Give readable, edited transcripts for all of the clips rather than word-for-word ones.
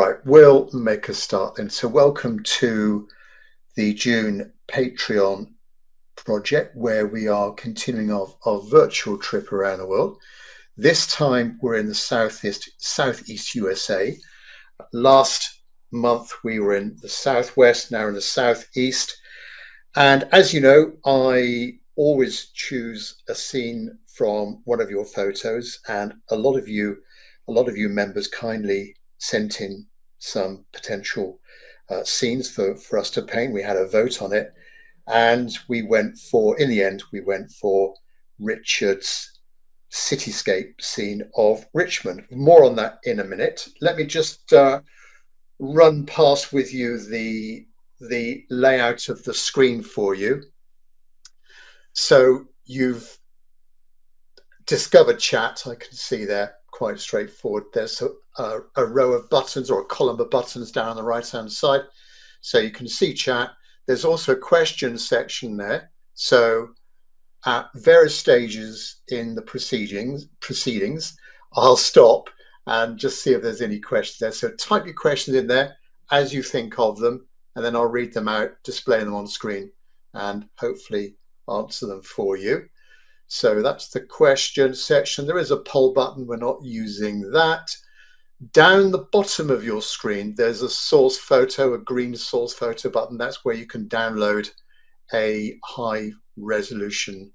Right, we'll make a start then. So welcome to the June Patreon project where we are continuing our virtual trip around the world. This time we're in the southeast USA. Last month we were in the southwest, now in the southeast. And as you know, I always choose a scene from one of your photos, and a lot of you members kindly sent in some potential scenes for us to paint. We had a vote on it, and in the end, we went for Richard's cityscape scene of Richmond. More on that in a minute. Let me just run past with you the layout of the screen for you. So you've discovered chat. I can see there, quite straightforward. There's a row of buttons or a column of buttons down on the right hand side, so you can see chat. There's also a question section there, so at various stages in the proceedings I'll stop and just see if there's any questions there. So type your questions in there as you think of them, and then I'll read them out, display them on screen, and hopefully answer them for you. So that's the question section. There is a poll button. We're not using that. Down the bottom of your screen, there's a source photo, a green source photo button. That's where you can download a high resolution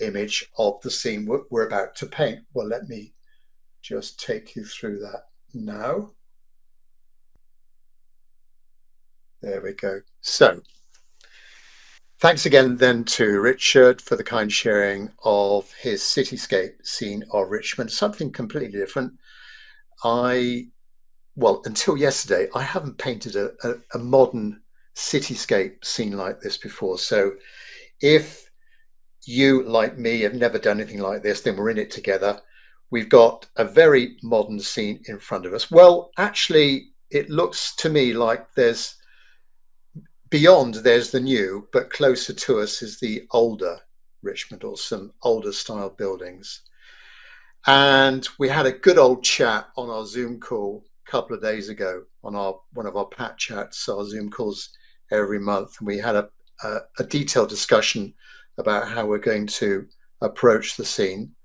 image of the scene we're about to paint. Well, let me just take you through that now. There we go. So thanks again then to Richard for the kind sharing of his cityscape scene of Richmond, something completely different. Well, until yesterday, I haven't painted a modern cityscape scene like this before. So if you, like me, have never done anything like this, then we're in it together. We've got a very modern scene in front of us. Well, actually, it looks to me like there's the new, but closer to us is the older Richmond, or some older style buildings. And we had a good old chat on our Zoom call a couple of days ago on one of our Pat chats, our Zoom calls every month. And we had a detailed discussion about how we're going to approach the scene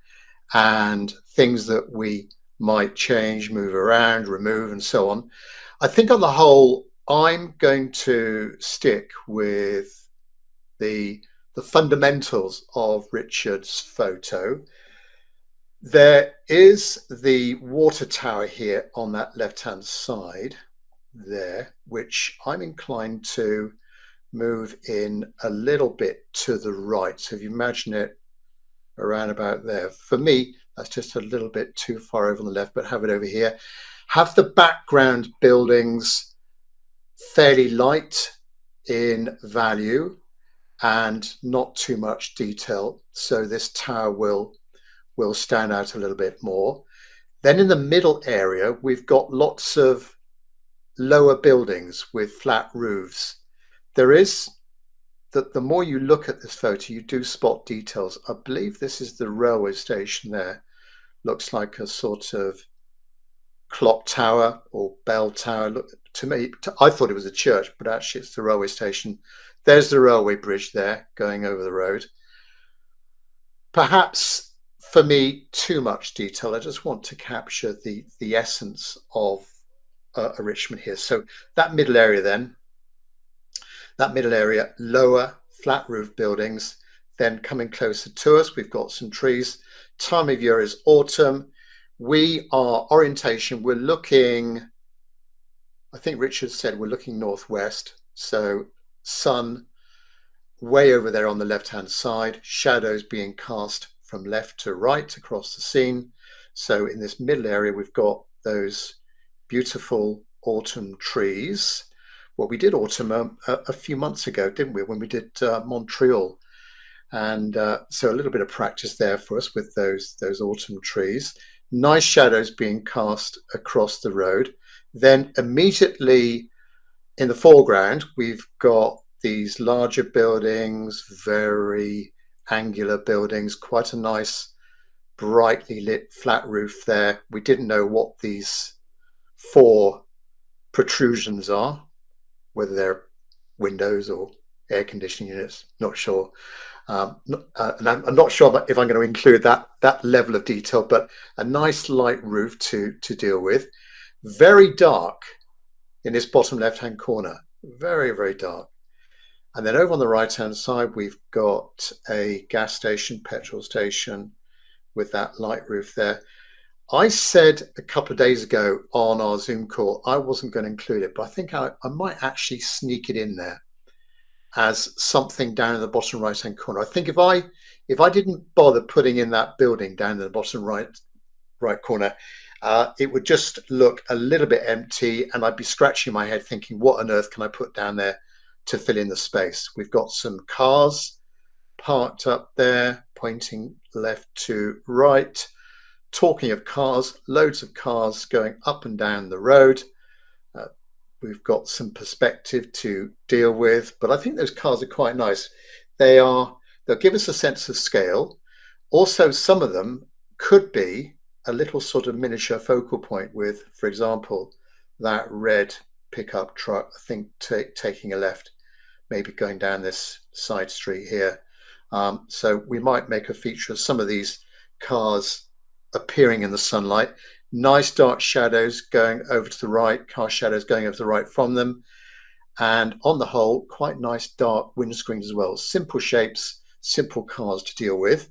and things that we might change, move around, remove, and so on. I think on the whole, I'm going to stick with the fundamentals of Richard's photo. There is the water tower here on that left-hand side there, which I'm inclined to move in a little bit to the right. So if you imagine it around about there, for me, that's just a little bit too far over on the left, but have it over here. Have the background buildings fairly light in value and not too much detail, so this tower will stand out a little bit more. Then in the middle area, we've got lots of lower buildings with flat roofs. There is the more you look at this photo, you do spot details. I believe this is the railway station there. Looks like a sort of clock tower or bell tower. Look, to me, I thought it was a church, but actually it's the railway station. There's the railway bridge there going over the road. Perhaps for me, too much detail. I just want to capture the essence of a Richmond here. So that middle area then, lower flat roof buildings. Then coming closer to us, we've got some trees. Time of year is autumn. Orientation, we're looking, I think Richard said we're looking northwest. So sun way over there on the left-hand side, shadows being cast from left to right across the scene. So in this middle area, we've got those beautiful autumn trees. Well, we did autumn a few months ago, didn't we, when we did Montreal? And so a little bit of practice there for us with those autumn trees. Nice shadows being cast across the road. Then immediately in the foreground, we've got these larger buildings, very angular buildings, quite a nice brightly lit flat roof there. We didn't know what these 4 protrusions are, whether they're windows or air conditioning units, not sure. And I'm not sure if I'm going to include that level of detail, but a nice light roof to deal with. Very dark in this bottom left-hand corner, very, very dark. And then over on the right-hand side, we've got a gas station, petrol station with that light roof there. I said a couple of days ago on our Zoom call, I wasn't going to include it, but I think I might actually sneak it in there as something down in the bottom right hand corner. I think if I didn't bother putting in that building down in the bottom right corner, it would just look a little bit empty, and I'd be scratching my head thinking, what on earth can I put down there to fill in the space? We've got some cars parked up there, pointing left to right. Talking of cars, loads of cars going up and down the road. We've got some perspective to deal with, but I think those cars are quite nice. They'll give us a sense of scale. Also, some of them could be a little sort of miniature focal point with, for example, that red pickup truck, I think taking a left, maybe going down this side street here. So we might make a feature of some of these cars appearing in the sunlight. Nice dark shadows going over to the right, car shadows going over to the right from them. And on the whole, quite nice dark windscreens as well. Simple shapes, simple cars to deal with.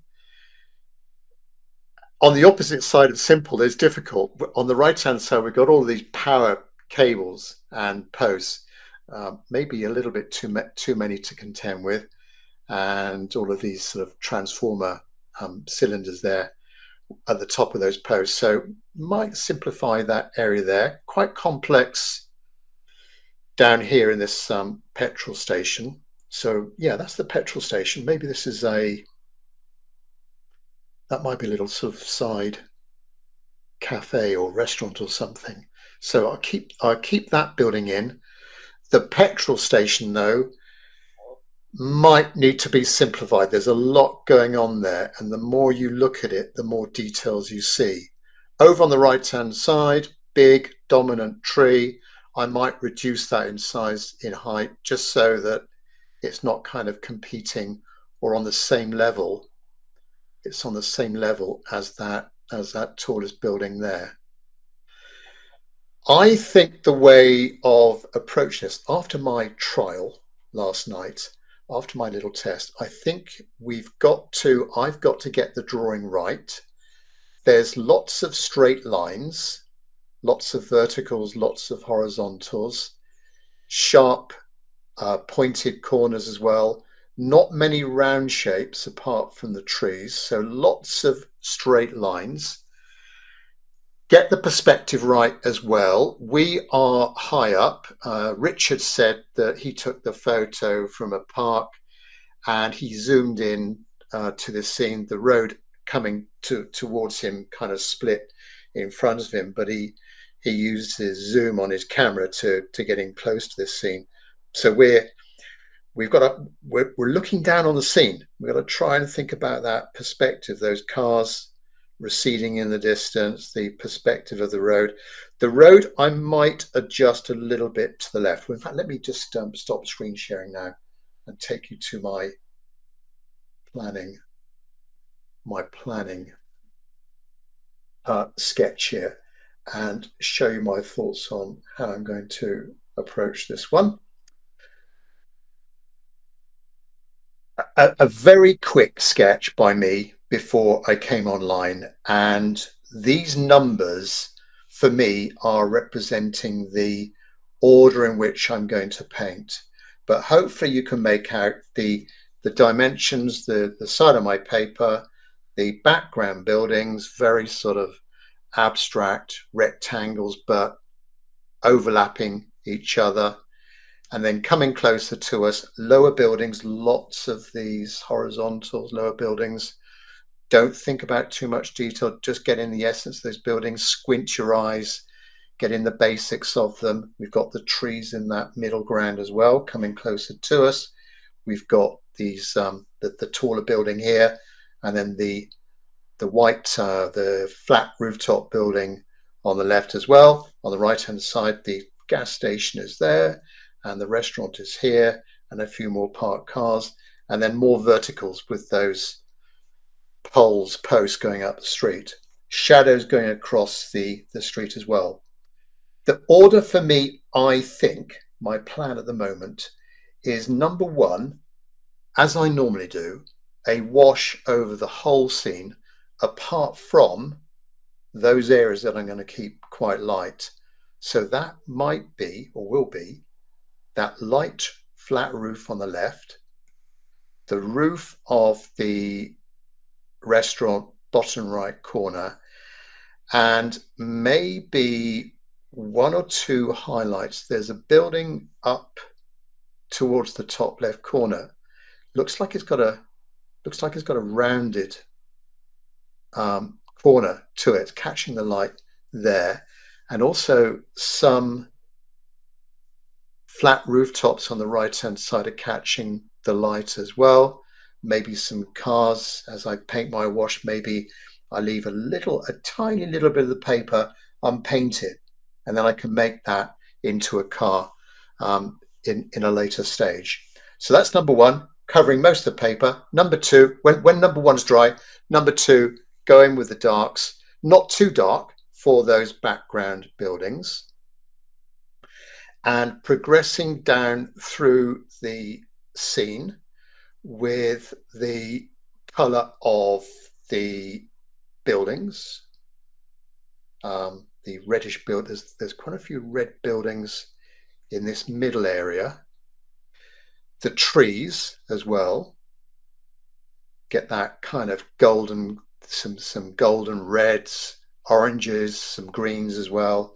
On the opposite side of simple, there's difficult. On the right-hand side, we've got all these power cables and posts, maybe a little bit too many to contend with, and all of these sort of transformer cylinders there at the top of those posts. So might simplify that area there. Quite complex down here in this petrol station. So yeah, that's the petrol station. Maybe this is that might be a little sort of side cafe or restaurant or something. So I'll keep that building in. The petrol station though might need to be simplified. There's a lot going on there, and the more you look at it, the more details you see. Over on the right hand side, big dominant tree. I might reduce that in size, in height, just so that it's not kind of competing or on the same level. It's on the same level as that tallest building there. I think the way of approach this, after my trial last night, after my little test, I think I've got to get the drawing right. There's lots of straight lines, lots of verticals, lots of horizontals, sharp pointed corners as well. Not many round shapes apart from the trees, so lots of straight lines. Get the perspective right as well. We are high up. Richard said that he took the photo from a park and he zoomed in to this scene. The road coming towards him kind of split in front of him, but he used his zoom on his camera to get in close to this scene. So we're looking down on the scene. We've got to try and think about that perspective, those cars receding in the distance, the perspective of the road. The road I might adjust a little bit to the left. In fact, let me just stop screen sharing now and take you to my planning sketch here and show you my thoughts on how I'm going to approach this one. A very quick sketch by me before I came online, and these numbers for me are representing the order in which I'm going to paint, but hopefully you can make out the dimensions, the side of my paper, the background buildings, very sort of abstract rectangles but overlapping each other. And then coming closer to us, lower buildings, lots of these horizontals, lower buildings. Don't think about too much detail, just get in the essence of those buildings, squint your eyes, get in the basics of them. We've got the trees in that middle ground as well, coming closer to us. We've got these the taller building here, and then the white, the flat rooftop building on the left as well. On the right hand side, the gas station is there, and the restaurant is here, and a few more parked cars, and then more verticals with those posts going up the street, shadows going across the street as well. The order for me, I think, my plan at the moment is number one, as I normally do, a wash over the whole scene, apart from those areas that I'm going to keep quite light. So that might be, or will be, that light flat roof on the left, the roof of the restaurant bottom right corner, and maybe one or two highlights. There's a building up towards the top left corner. Looks like it's got a rounded corner to it, catching the light there, and also some flat rooftops on the right hand side are catching the light as well. Maybe some cars. As I paint my wash, maybe I leave a tiny little bit of the paper unpainted, and then I can make that into a car in a later stage. So that's number one, covering most of the paper. Number two, when number one's dry, number two, go in with the darks, not too dark for those background buildings, and progressing down through the scene with the colour of the buildings, the reddish build. There's quite a few red buildings in this middle area. The trees as well, get that kind of golden, some golden reds, oranges, some greens as well.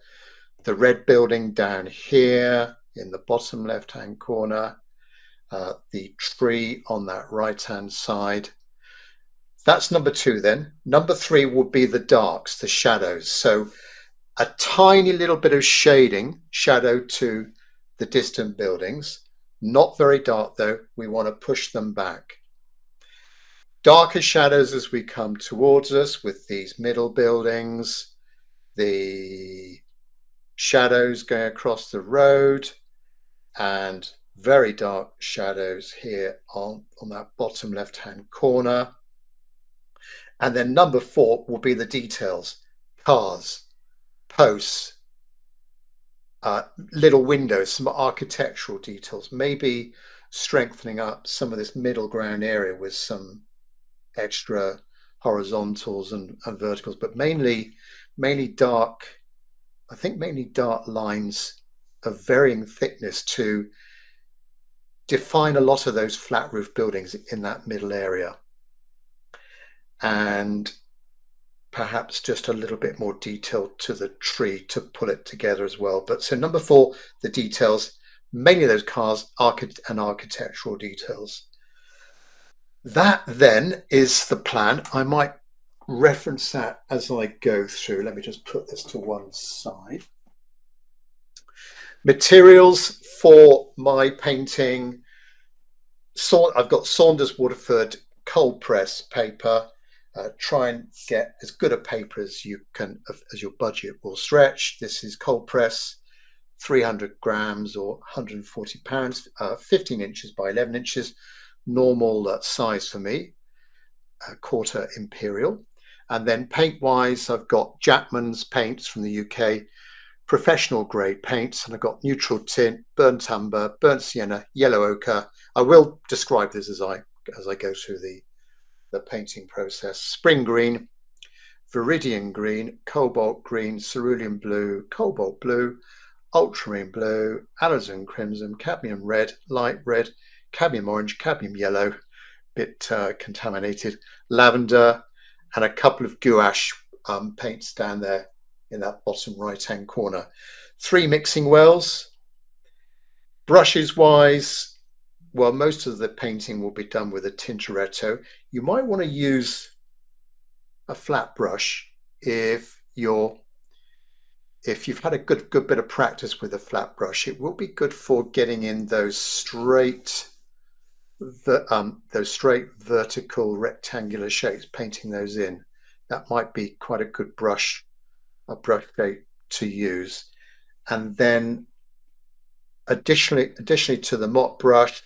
The red building down here in the bottom left hand corner, the tree on that right hand side. That's number two. Then number three would be the darks, the shadows. So a tiny little bit of shadow to the distant buildings, not very dark though. We want to push them back. Darker shadows as we come towards us with these middle buildings, the shadows going across the road, and very dark shadows here on that bottom left hand corner. And then number four will be the details, cars, posts, little windows, some architectural details, maybe strengthening up some of this middle ground area with some extra horizontals and verticals, but mainly dark, I think mainly dark lines of varying thickness to define a lot of those flat roof buildings in that middle area. And perhaps just a little bit more detail to the tree to pull it together as well. But so number four, the details, mainly those cars, and architectural details. That then is the plan. I might reference that as I go through. Let me just put this to one side. Materials for my painting. So I've got Saunders Waterford cold press paper. Try and get as good a paper as you can, as your budget will stretch. This is cold press, 300 grams or 140 pounds, 15 inches by 11 inches, normal size for me, quarter imperial. And then paint wise, I've got Jackman's paints from the UK, professional grade paints, and I've got neutral tint, burnt umber, burnt sienna, yellow ochre. I will describe this as I go through the painting process. Spring green, viridian green, cobalt green, cerulean blue, cobalt blue, ultramarine blue, alizarin crimson, cadmium red, light red, cadmium orange, cadmium yellow, bit contaminated, lavender, and a couple of gouache paints down there in that bottom right hand corner. 3 mixing wells. Brushes wise, well, most of the painting will be done with a Tintoretto. You might want to use a flat brush if you've had a good bit of practice with a flat brush. It will be good for getting in those straight vertical rectangular shapes, painting those in. That might be quite a good brush shape to use. And then additionally to the mop brush,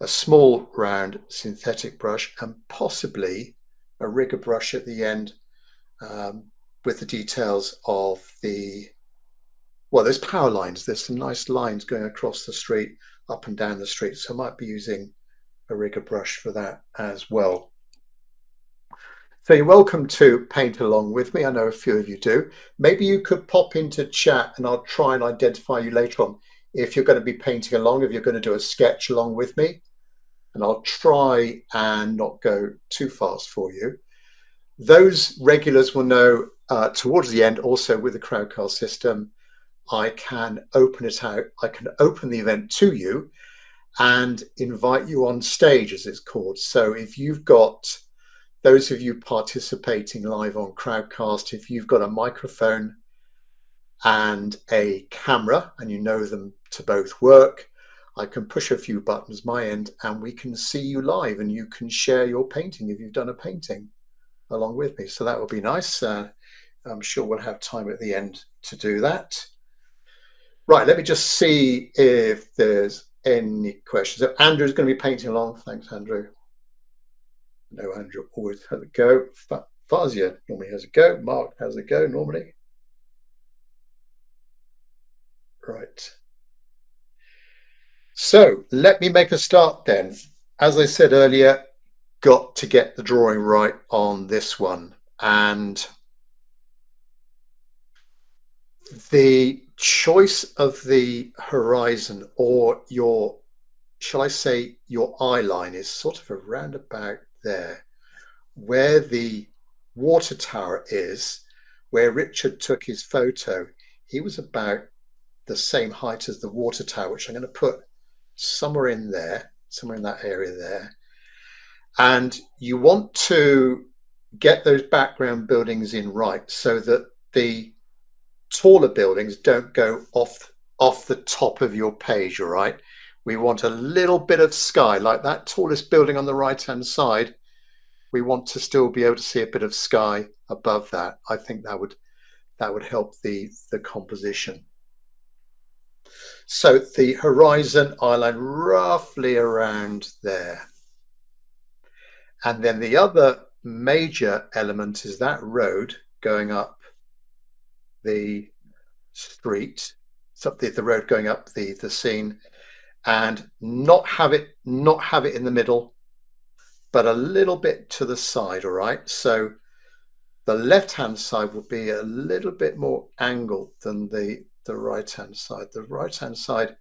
a small round synthetic brush, and possibly a rigger brush at the end, with the details of well, there's power lines. There's some nice lines going across the street, up and down the street. So I might be using a rigger brush for that as well. So you're welcome to paint along with me. I know a few of you do. Maybe you could pop into chat and I'll try and identify you later on if you're going to be painting along, if you're going to do a sketch along with me. And I'll try and not go too fast for you. Those regulars will know towards the end, also with the Crowdcast system, I can open it out. I can open the event to you and invite you on stage, as it's called. So if you've got those of you participating live on Crowdcast, if you've got a microphone and a camera and you know them to both work, I can push a few buttons my end and we can see you live and you can share your painting if you've done a painting along with me. So that would be nice. I'm sure we'll have time at the end to do that. Right, let me just see if there's any questions. So Andrew's going to be painting along. Thanks, Andrew. No, Andrew always has a go. Fazia normally has a go. Mark has a go normally. Right. So let me make a start then. As I said earlier, got to get the drawing right on this one. And the choice of the horizon, or your, shall I say, your eye line, is sort of around about there, where the water tower is, where Richard took his photo. He was about the same height as the water tower, which I'm going to put somewhere in there, somewhere in that area there. And you want to get those background buildings in right so that the taller buildings don't go off the top of your page. All right, we want a little bit of sky, like that tallest building on the right hand side. We want to still be able to see a bit of sky above that. I think that would help the composition. So the horizon eyeline roughly around there. And then the other major element is that road going up the street, the road going up the scene, and not have it in the middle, but a little bit to the side. All right, so the left hand side will be a little bit more angled than the right hand side. The right hand side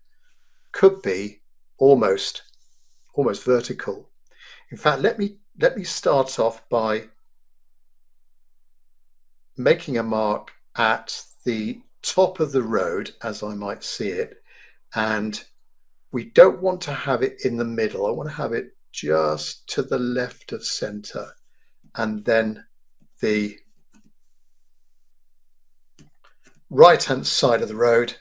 could be almost vertical. In fact, let me start off by making a mark at the top of the road, as I might see it, and we don't want to have it in the middle. I want to have it just to the left of center, and then the right hand side of the road,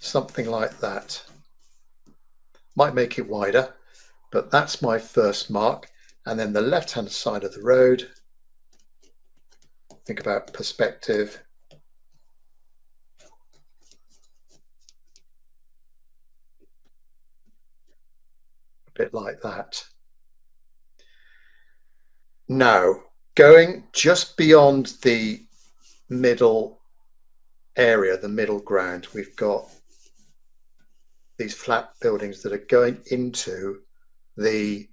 something like that. Might make it wider, but that's my first mark. And then the left hand side of the road, think about perspective. A bit like that. Now, going just beyond the middle area, the middle ground, we've got these flat buildings that are going into the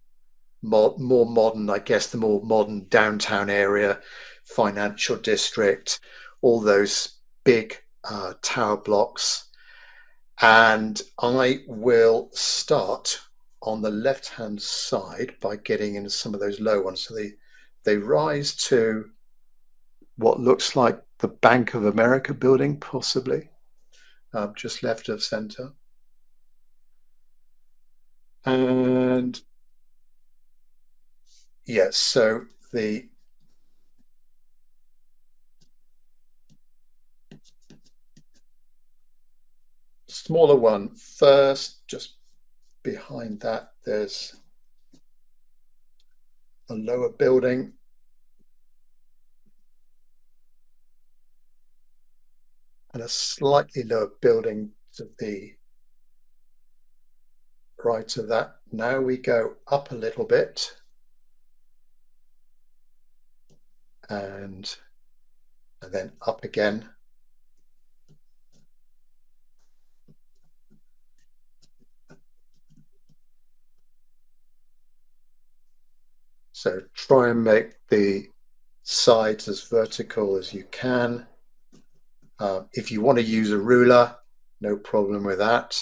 more modern, I guess, the more modern downtown area, financial district, all those big tower blocks. And I will start on the left hand side by getting into some of those low ones. So they rise to what looks like the Bank of America building, possibly, just left of center. And yes, so the smaller one first, just behind that, there's a lower building. and a slightly lower building to the right of that. Now we go up a little bit and then up again. So try and make the sides as vertical as you can. If you want to use a ruler, no problem with that,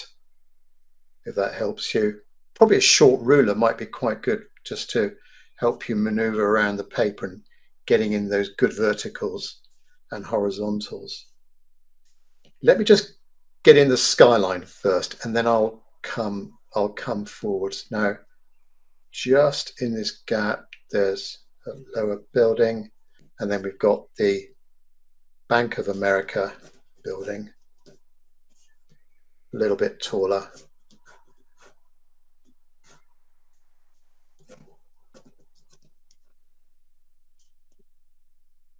if that helps you. Probably a short ruler might be quite good just to help you maneuver around the paper and getting in those good verticals and horizontals. Let me just get in the skyline first, and then I'll come forwards. Now, just in this gap, there's a lower building, and then we've got the Bank of America building, a little bit taller.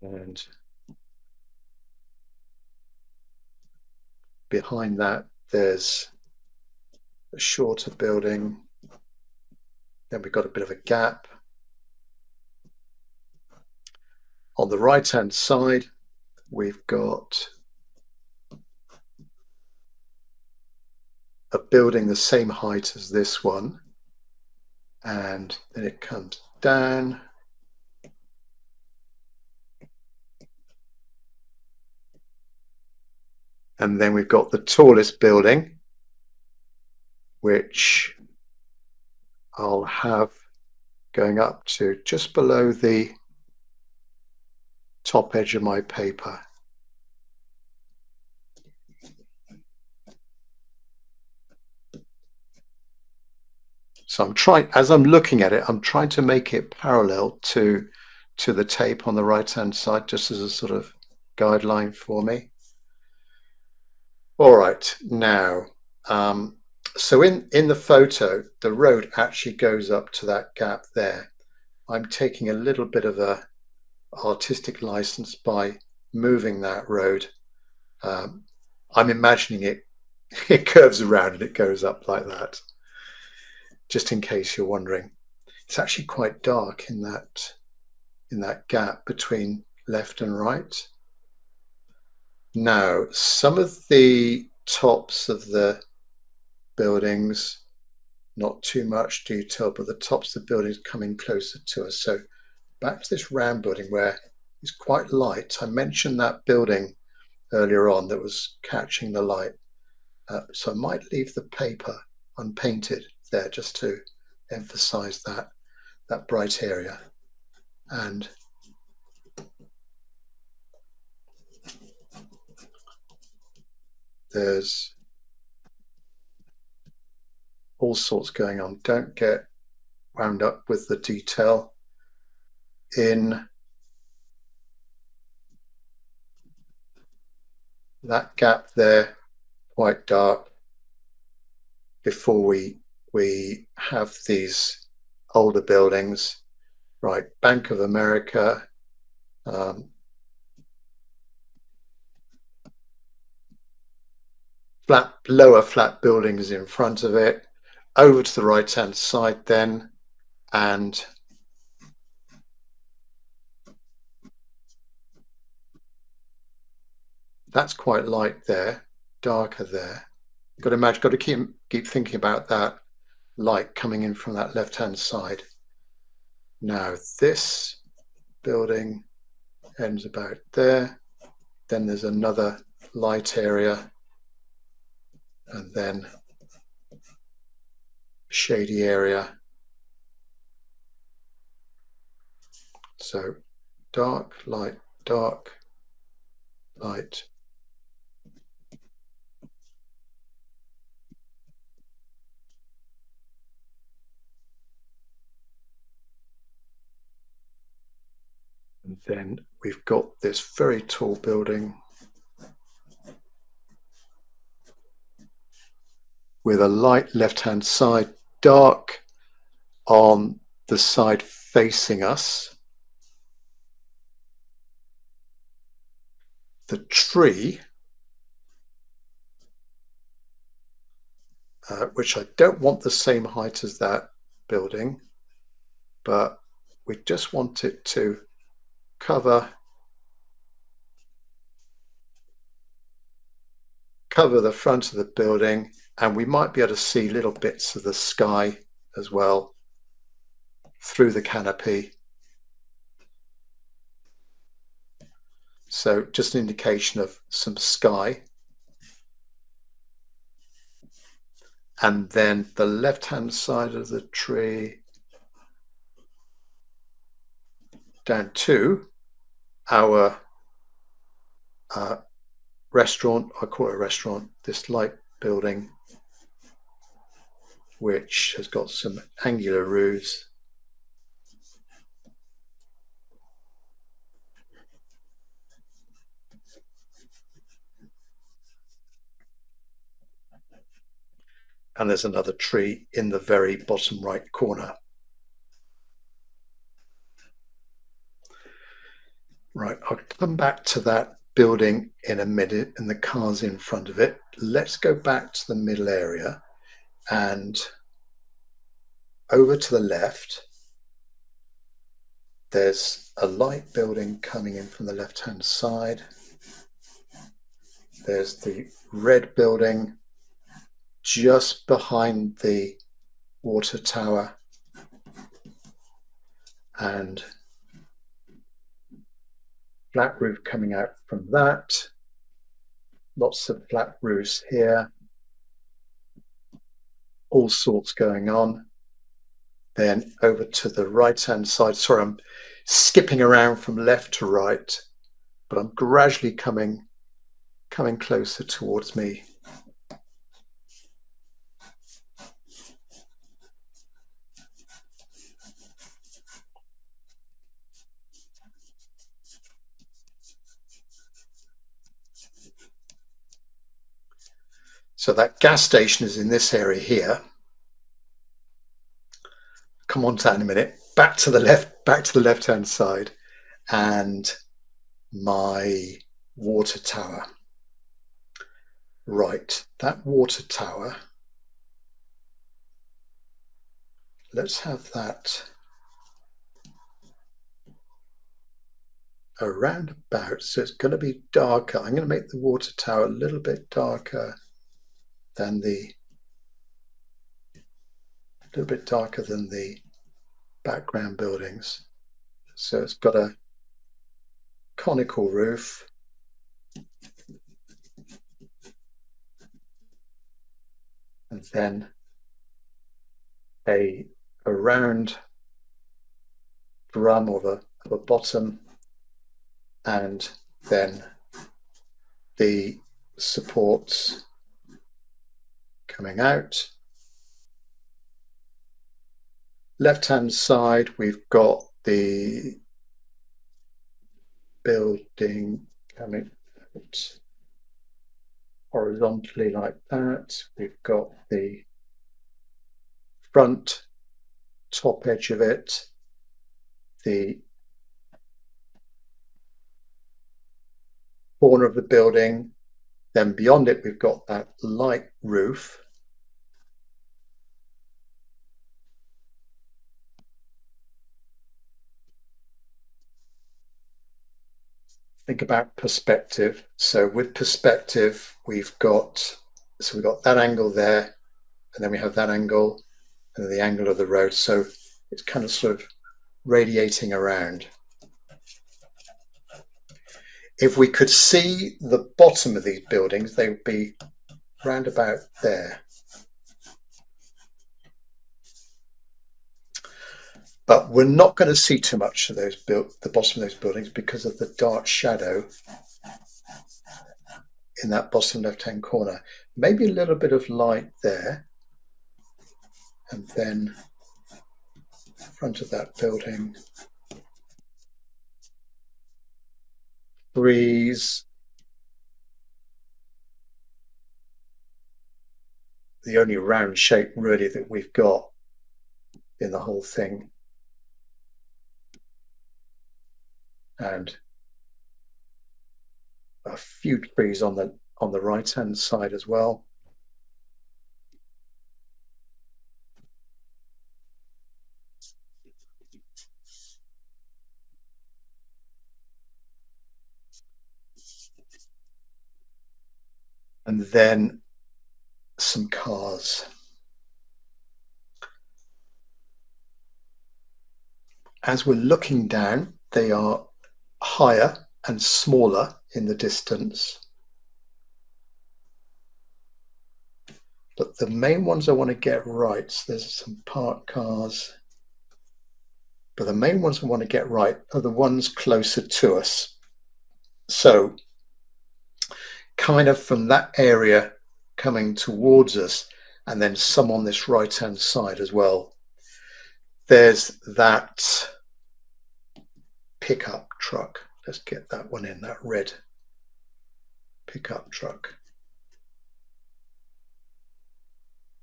And behind that, there's a shorter building. Then we've got a bit of a gap. On the right-hand side, we've got a building the same height as this one. And then it comes down. And then we've got the tallest building, which I'll have going up to just below the top edge of my paper. So I'm trying, as I'm looking at it, I'm trying to make it parallel to the tape on the right-hand side, just as a sort of guideline for me. All right, now, so in the photo, the road actually goes up to that gap there. I'm taking a little bit of a artistic license by moving that road. I'm imagining it curves around and it goes up like that, just in case you're wondering. It's actually quite dark in that gap between left and right. Now, some of the tops of the buildings, not too much detail, but the tops of the buildings coming closer to us. So back to this round building where it's quite light. I mentioned that building earlier on that was catching the light. So I might leave the paper unpainted there just to emphasize that bright area. And there's all sorts going on. Don't get wound up with the detail in that gap there, quite dark, before we have these older buildings. Right, Bank of America, lower flat buildings in front of it, over to the right hand side then, and that's quite light there, darker there. You've got to imagine, got to keep thinking about that light coming in from that left hand side. Now this building ends about there, then there's another light area, and then shady area. So dark, light, dark, light. And then we've got this very tall building with a light left-hand side, dark on the side facing us. The tree which I don't want the same height as that building, but we just want it to cover the front of the building, and we might be able to see little bits of the sky as well through the canopy. So just an indication of some sky. And then the left-hand side of the tree down to our restaurant. I call it a restaurant, this light building, which has got some angular roofs. And there's another tree in the very bottom right corner. Right, I'll come back to that building in a minute and the cars in front of it. Let's go back to the middle area, and over to the left, there's a light building coming in from the left-hand side. There's the red building just behind the water tower, and flat roof coming out from that. Lots of flat roofs here. All sorts going on. Then over to the right-hand side. Sorry, I'm skipping around from left to right, but I'm gradually coming closer towards me. So that gas station is in this area here. Come on to that in a minute. Back to the left-hand side, and my water tower. Right, that water tower, let's have that around about, so it's going to be darker. I'm going to make the water tower a little bit darker than the background buildings. So it's got a conical roof, and then a round drum of a bottom, and then the supports coming out. Left-hand side, we've got the building coming out horizontally like that. We've got the front top edge of it, the corner of the building, then beyond it we've got that light roof. Think about perspective. So with perspective, we've got that angle there, and then we have that angle, and then the angle of the road. So it's kind of sort of radiating around. If we could see the bottom of these buildings, they would be round about there. But we're not going to see too much of the bottom of those buildings because of the dark shadow in that bottom left-hand corner. Maybe a little bit of light there, and then front of that building. Breeze. The only round shape really that we've got in the whole thing. And a few trees on the right-hand side as well. and then some cars. As we're looking down, they are higher and smaller in the distance. But the main ones I want to get right, so there's some parked cars, but the main ones I want to get right are the ones closer to us. So kind of from that area coming towards us, and then some on this right-hand side as well. There's that pickup truck. Let's get that one in, that red pickup truck.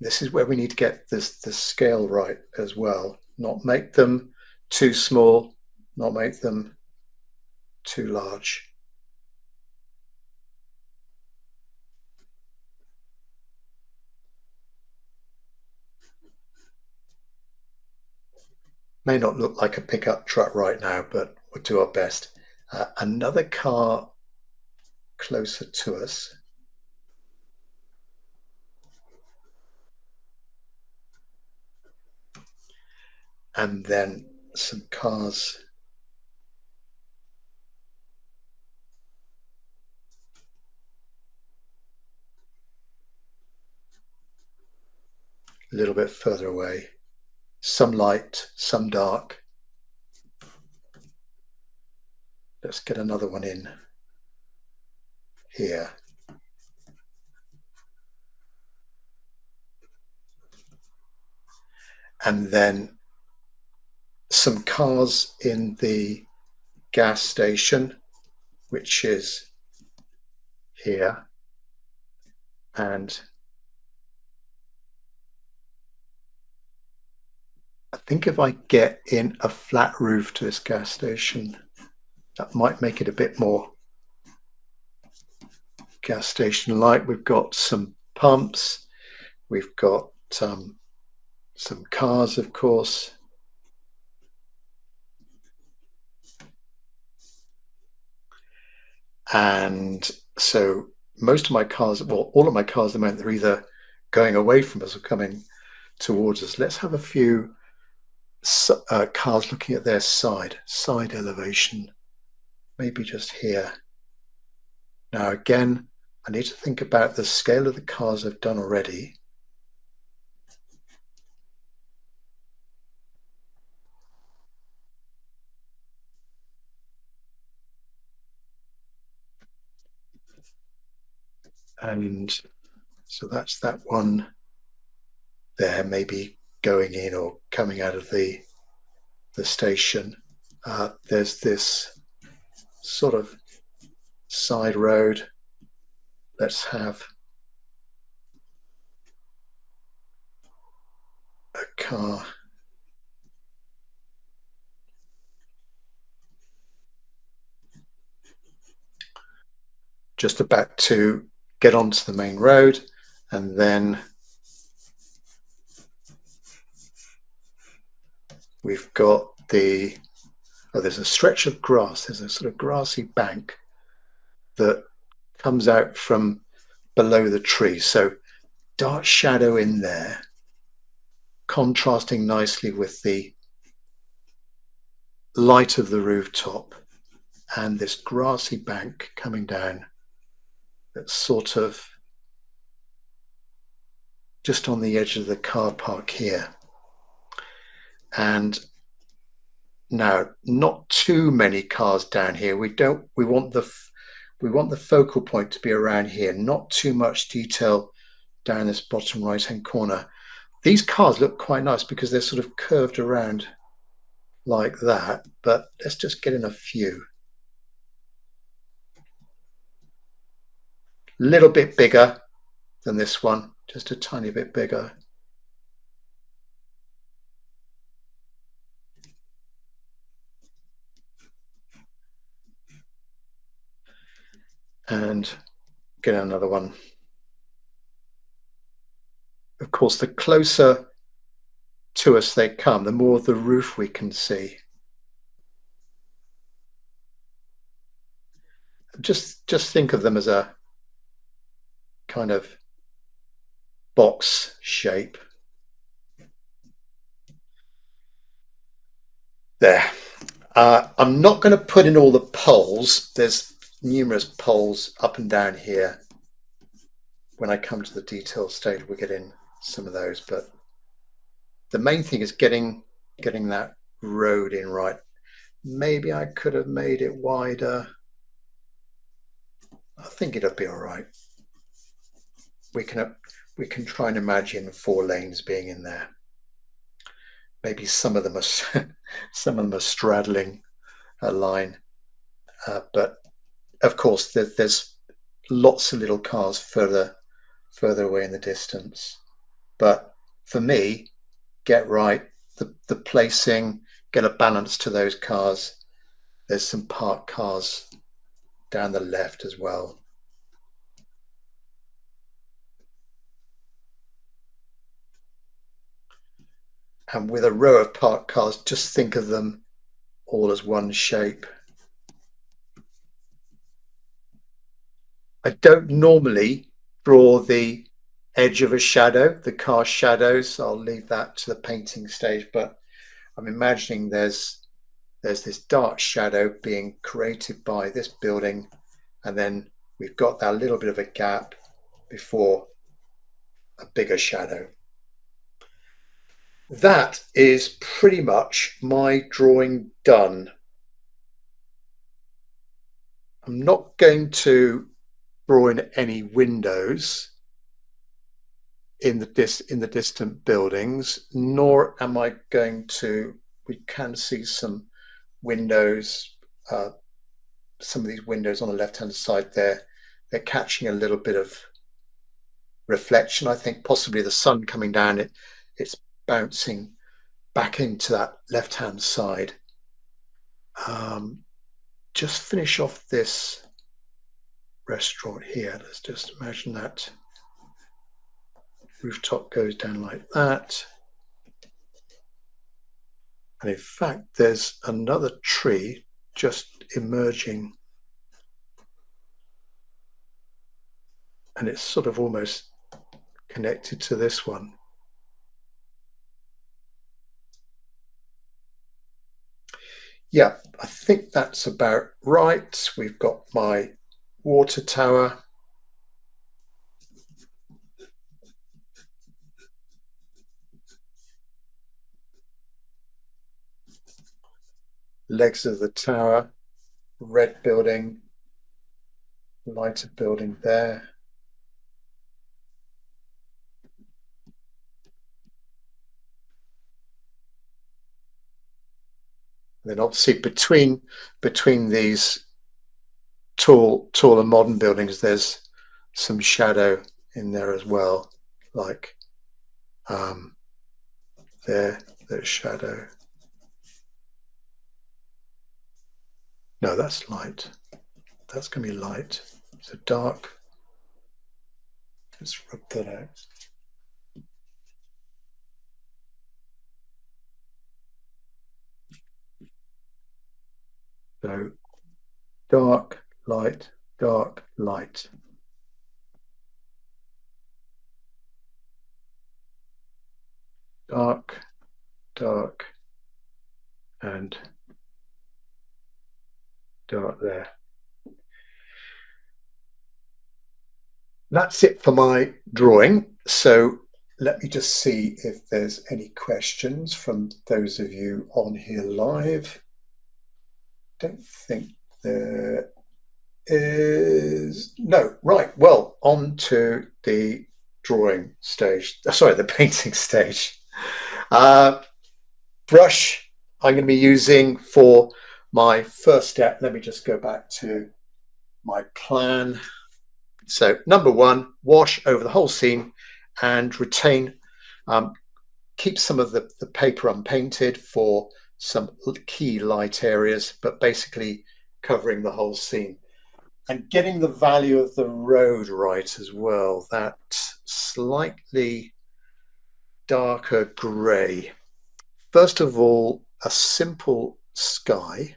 This is where we need to get the scale right as well. Not make them too small, not make them too large. May not look like a pickup truck right now, but we'll do our best. Another car closer to us. And then some cars a little bit further away. Some light, some dark. Let's get another one in here. And then some cars in the gas station, which is here. And I think if I get in a flat roof to this gas station, that might make it a bit more gas station like. We've got some pumps, we've got some cars, of course. And so most of my cars, well, all of my cars at the moment, they're either going away from us or coming towards us. Let's have a few cars looking at their side elevation, maybe just here. Now again, I need to think about the scale of the cars I've done already. And so that's that one there, maybe going in or coming out of the station. There's this sort of side road. Let's have a car just about to get onto the main road, and then we've got there's a stretch of grass, there's a sort of grassy bank that comes out from below the tree. So dark shadow in there, contrasting nicely with the light of the rooftop, and this grassy bank coming down that's sort of just on the edge of the car park here. And now, not too many cars down here. We want the focal point to be around here, not too much detail down this bottom right hand corner. These cars look quite nice because they're sort of curved around like that, but let's just get in a few. A little bit bigger than this one, just a tiny bit bigger. And get another one. Of course, the closer to us they come, the more of the roof we can see. Just think of them as a kind of box shape. There. I'm not going to put in all the poles. There's numerous poles up and down here. When I come to the detail stage, we'll get in some of those, but the main thing is getting that road in right. Maybe I could have made it wider. I think it'll be all right. We can try and imagine 4 lanes being in there. Maybe some of them are straddling a line, but of course there's lots of little cars further away in the distance. But for me, get right the placing, get a balance to those cars. There's some parked cars down the left as well. And with a row of parked cars, just think of them all as one shape. I don't normally draw the edge of a shadow, the car shadows. I'll leave that to the painting stage, but I'm imagining there's this dark shadow being created by this building, and then we've got that little bit of a gap before a bigger shadow. That is pretty much my drawing done. I'm not going to draw in any windows in the distant buildings, nor am I going to. We can see some windows, some of these windows on the left-hand side there. They're catching a little bit of reflection. I think possibly the sun coming down, it's bouncing back into that left-hand side. Just finish off this restaurant here. Let's just imagine that rooftop goes down like that. And in fact, there's another tree just emerging. And it's sort of almost connected to this one. Yeah, I think that's about right. We've got my water tower. Legs of the tower, red building, lighter building there. And then obviously between these taller modern buildings, there's some shadow in there as well, like there's shadow. No, that's light. That's going to be light. So dark. Let's rub that out. So dark, light, dark, light. Dark, dark, and dark there. That's it for my drawing. So let me just see if there's any questions from those of you on here live. Don't think there is. No, right. Well, on to the drawing stage. Sorry, the painting stage. Brush I'm going to be using for my first step. Let me just go back to my plan. So number 1, wash over the whole scene and retain, keep some of the paper unpainted for some key light areas, but basically covering the whole scene. And getting the value of the road right as well, that slightly darker grey. First of all, a simple sky.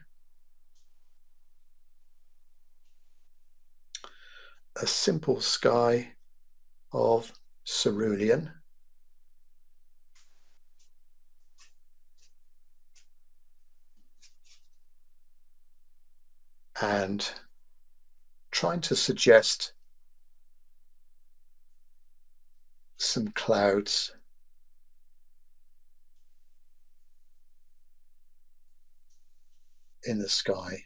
A simple sky of cerulean. And trying to suggest some clouds in the sky.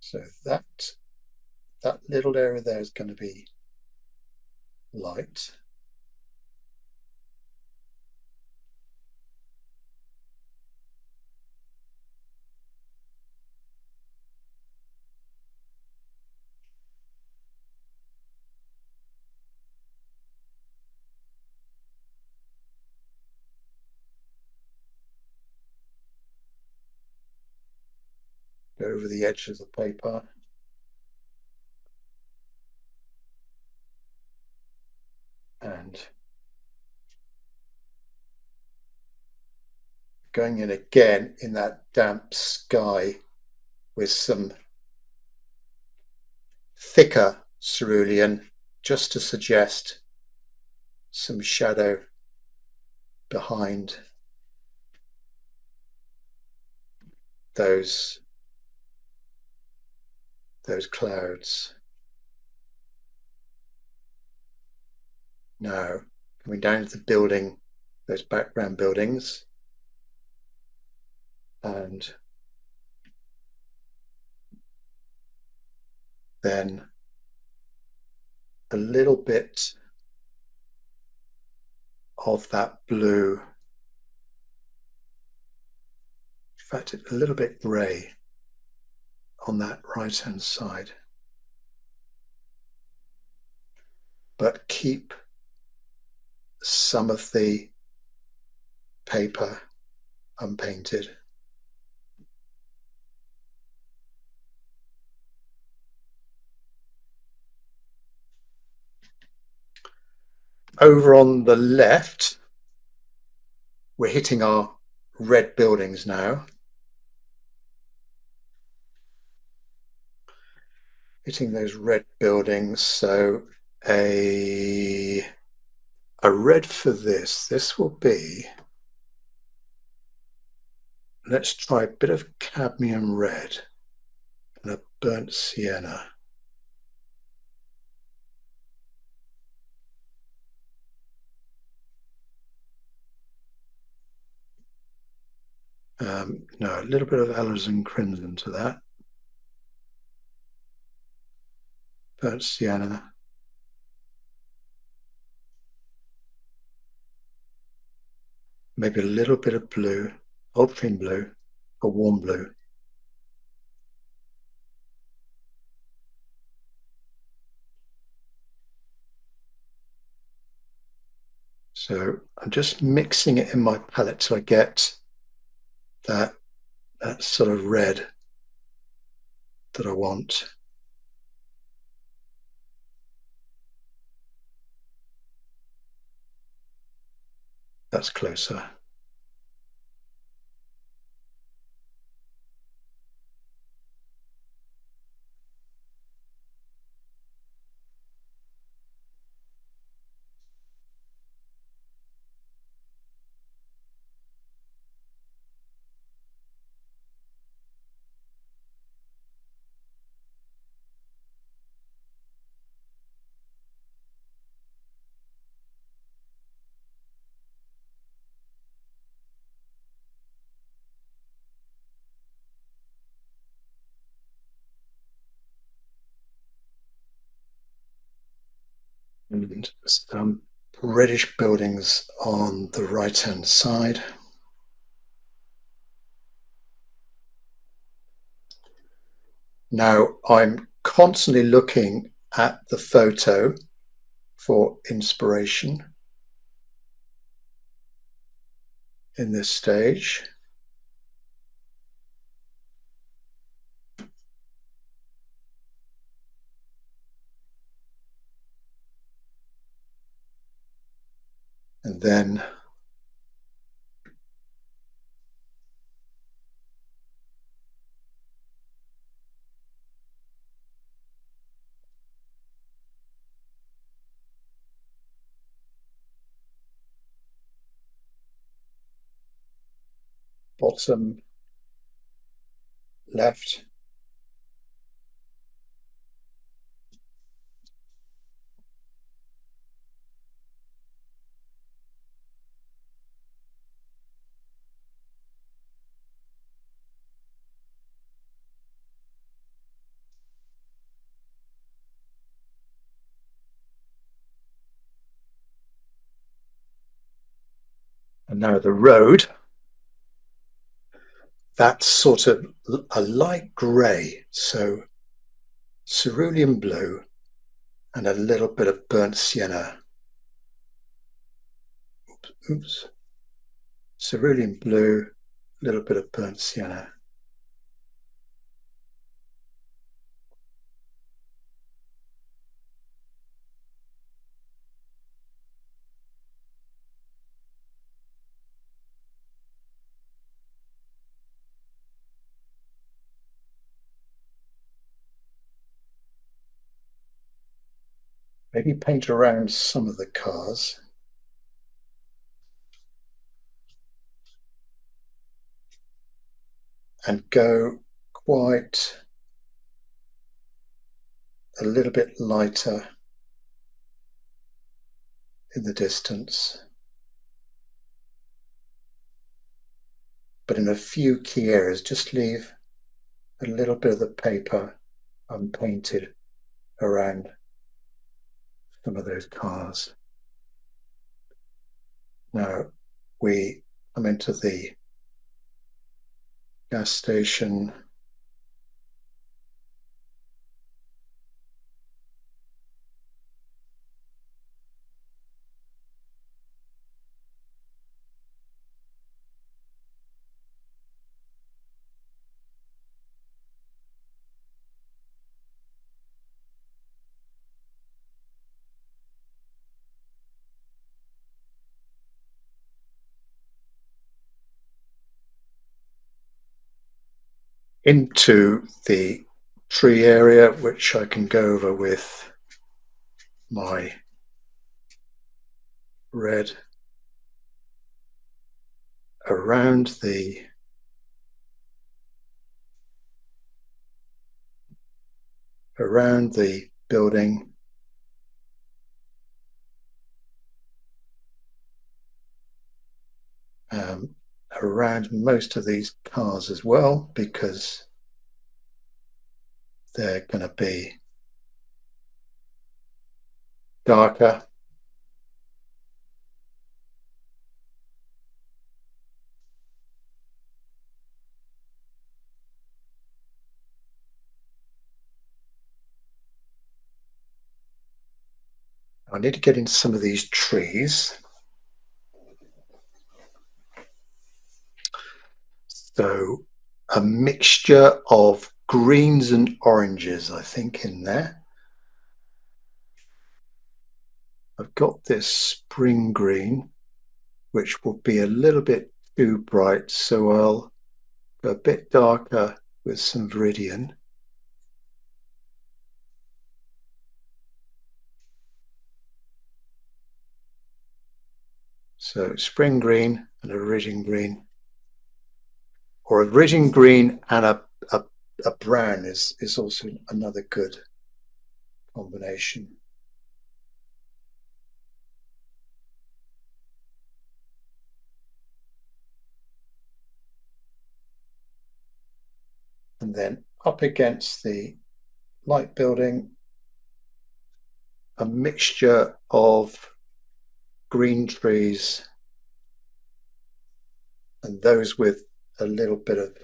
So that little area there is going to be light. Go over the edge of the paper. And going in again in that damp sky with some thicker cerulean, just to suggest some shadow behind those clouds. Now, coming down to the building, those background buildings, and then a little bit of that blue, in fact, a little bit grey on that right-hand side. But keep some of the paper unpainted. Over on the left, we're hitting our red buildings now. Hitting those red buildings. So a red for this will be, let's try a bit of cadmium red and a burnt sienna. No, a little bit of alizarin crimson to that. Burnt sienna. Maybe a little bit of blue, ultramarine blue, or warm blue. So I'm just mixing it in my palette till I get that sort of red that I want. That's closer. And some reddish buildings on the right-hand side. Now I'm constantly looking at the photo for inspiration in this stage. And then bottom left. And now the road, that's sort of a light grey, so cerulean blue and a little bit of burnt sienna. Oops. Cerulean blue, a little bit of burnt sienna. Maybe paint around some of the cars. And go quite a little bit lighter in the distance. But in a few key areas, just leave a little bit of the paper unpainted around some of those cars. Now we come into the gas station. Into the tree area, which I can go over with my red around the building. Around most of these cars as well, because they're going to be darker. I need to get into some of these trees. So a mixture of greens and oranges, I think, in there. I've got this spring green, which will be a little bit too bright, so I'll go a bit darker with some Viridian. So spring green and a Viridian green, or a Viridian green and a brown is also another good combination. And then up against the light building, a mixture of green trees and those with a little bit of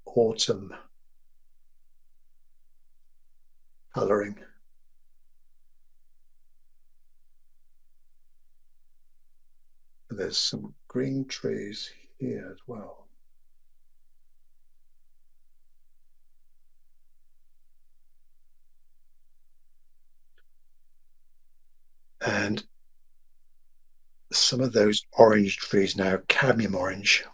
autumn colouring. There's some green trees here as well. And some of those orange trees now, cadmium orange.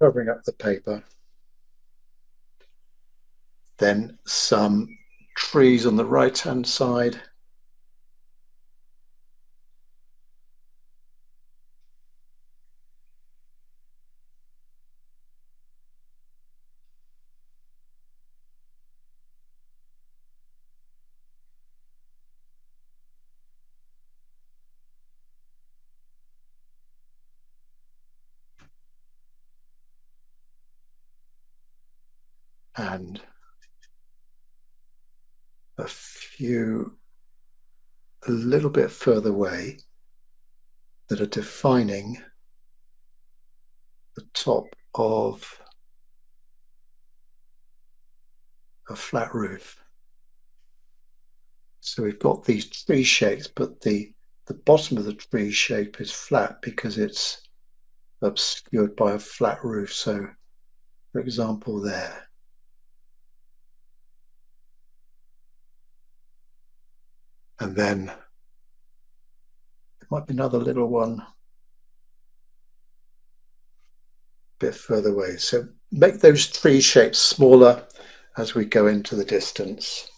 Covering up the paper. Then some trees on the right-hand side. And a few a little bit further away that are defining the top of a flat roof. So we've got these tree shapes, but the bottom of the tree shape is flat because it's obscured by a flat roof. So, for example, there. And then there might be another little one a bit further away. So make those tree shapes smaller as we go into the distance.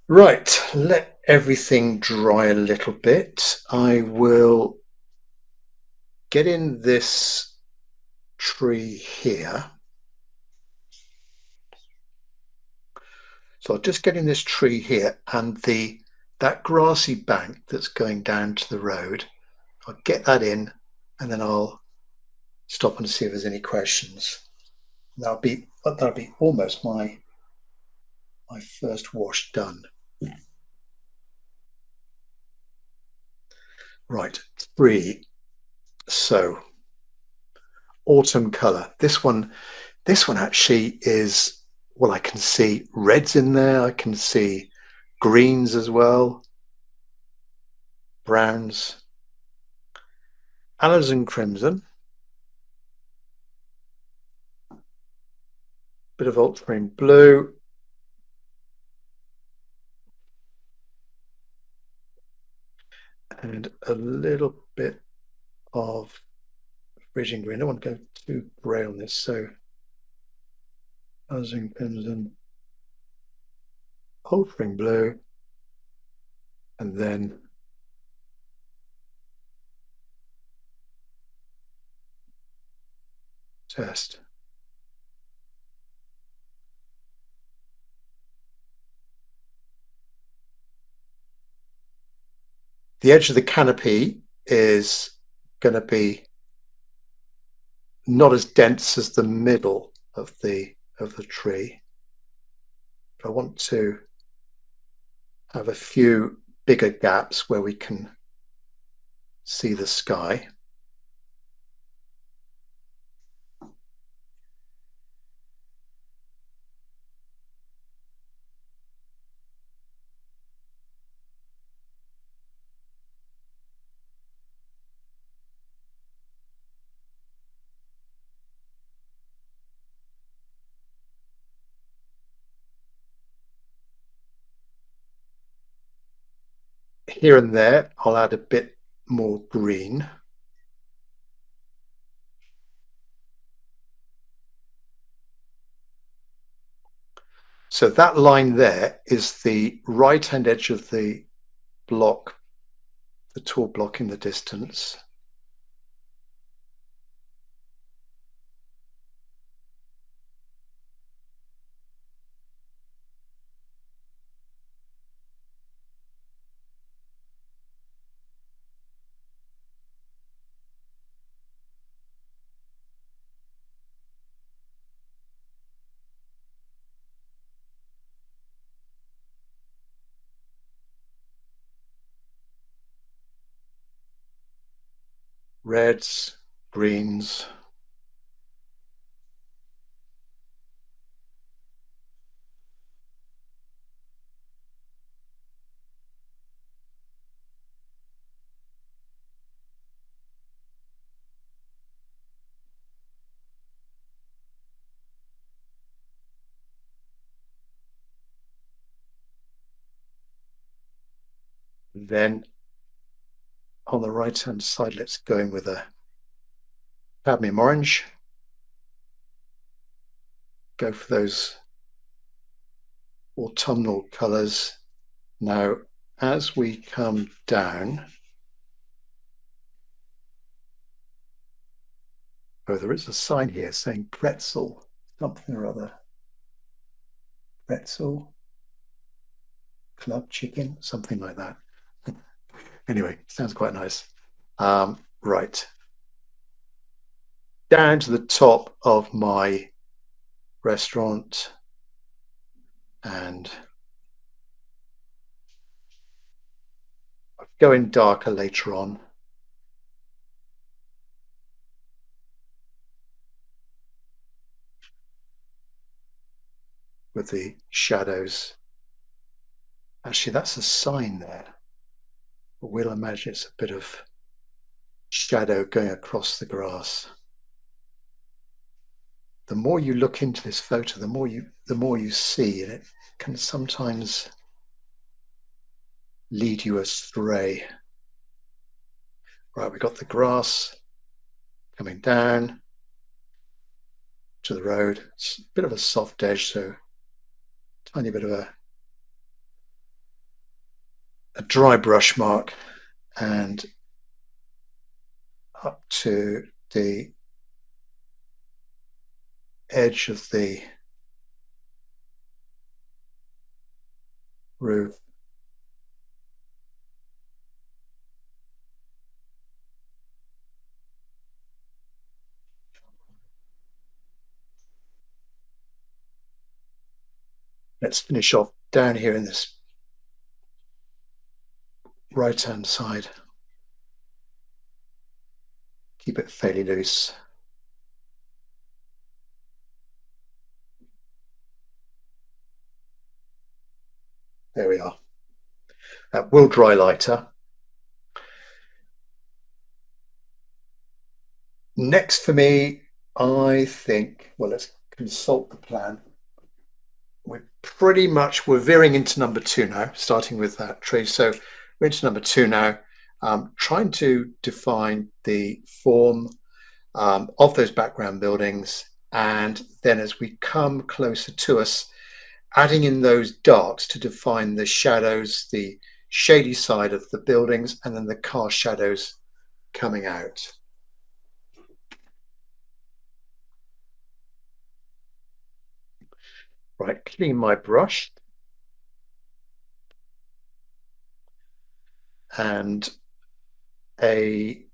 Right, let everything dry a little bit. I will get in this tree here. So I'll just get in this tree here and that grassy bank that's going down to the road. I'll get that in and then I'll stop and see if there's any questions. That'll be almost my first wash done. Right, 3. So autumn colour. This one actually is, well, I can see reds in there. I can see greens as well, browns, alizarin crimson, bit of ultramarine blue, and a little bit of Virgin green. I don't want to go too grey on this, so alizarin crimson, ultramarine blue, and then test. The edge of the canopy is going to be not as dense as the middle of the tree. I want to have a few bigger gaps where we can see the sky. Here and there, I'll add a bit more green. So that line there is the right-hand edge of the block, the tall block in the distance. reds, greens. Then on the right hand side, let's go in with a cadmium orange. Go for those autumnal colours. Now, as we come down, oh, there is a sign here saying pretzel, something or other. Pretzel, club chicken, something like that. Anyway, sounds quite nice. Right. Down to the top of my restaurant, and I'll go in darker later on. With the shadows. Actually, that's a sign there. But we'll imagine it's a bit of shadow going across the grass. The more you look into this photo, the more you see, and it can sometimes lead you astray. Right, we've got the grass coming down to the road. It's a bit of a soft edge, so tiny bit of a dry brush mark, and up to the edge of the roof. Let's finish off down here in this right hand side. Keep it fairly loose. There we are. That will dry lighter. Next for me, I think, well, let's consult the plan. We're veering into number 2 now, starting with that tree. So we're into number 2 now, trying to define the form of those background buildings. And then as we come closer to us, adding in those darks to define the shadows, the shady side of the buildings, and then the car shadows coming out. Right, clean my brush. And a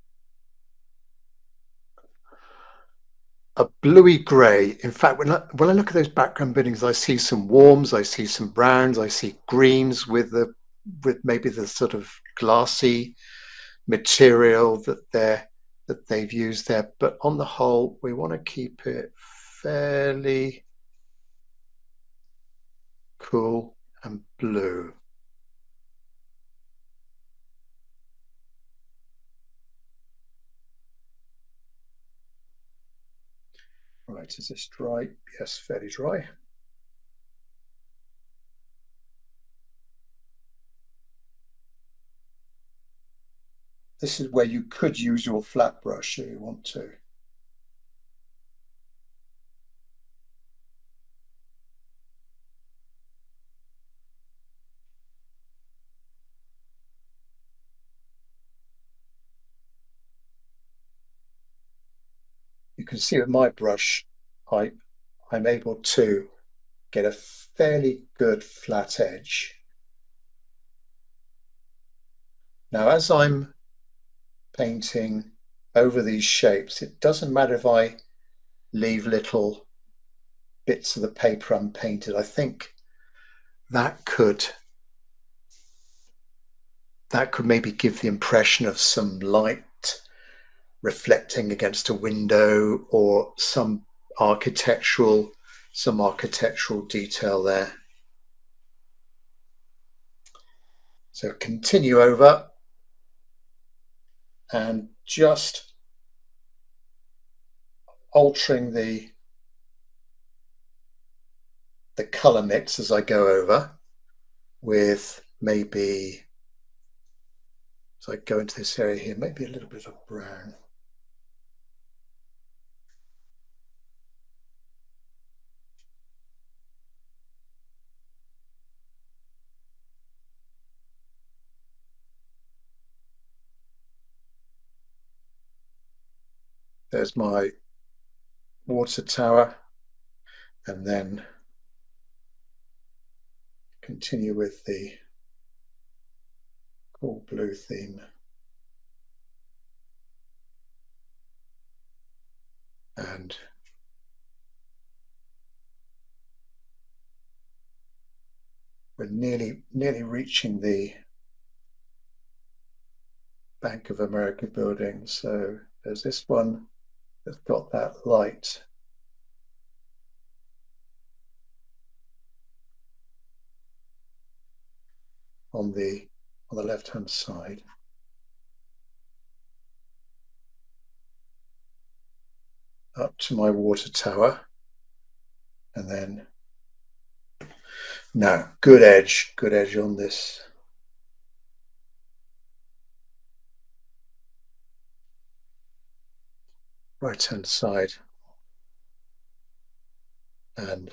bluey grey. In fact, when I look at those background buildings, I see some warms, I see some browns, I see greens with maybe the sort of glassy material that they've used there. But on the whole, we want to keep it fairly cool and blue. Right, is this dry? Yes, fairly dry. This is where you could use your flat brush if you want to. You can see with my brush, I'm able to get a fairly good flat edge. Now, as I'm painting over these shapes, it doesn't matter if I leave little bits of the paper unpainted. I think that could maybe give the impression of some light reflecting against a window, or some architectural detail there. So continue over and just altering the color mix as I go over, with maybe, as I go into this area here, maybe a little bit of brown. There's my water tower, and then continue with the cool blue theme. And we're nearly reaching the Bank of America building. So there's this one that's got that light on the left-hand side. Up to my water tower, and then now good edge on this right-hand side, and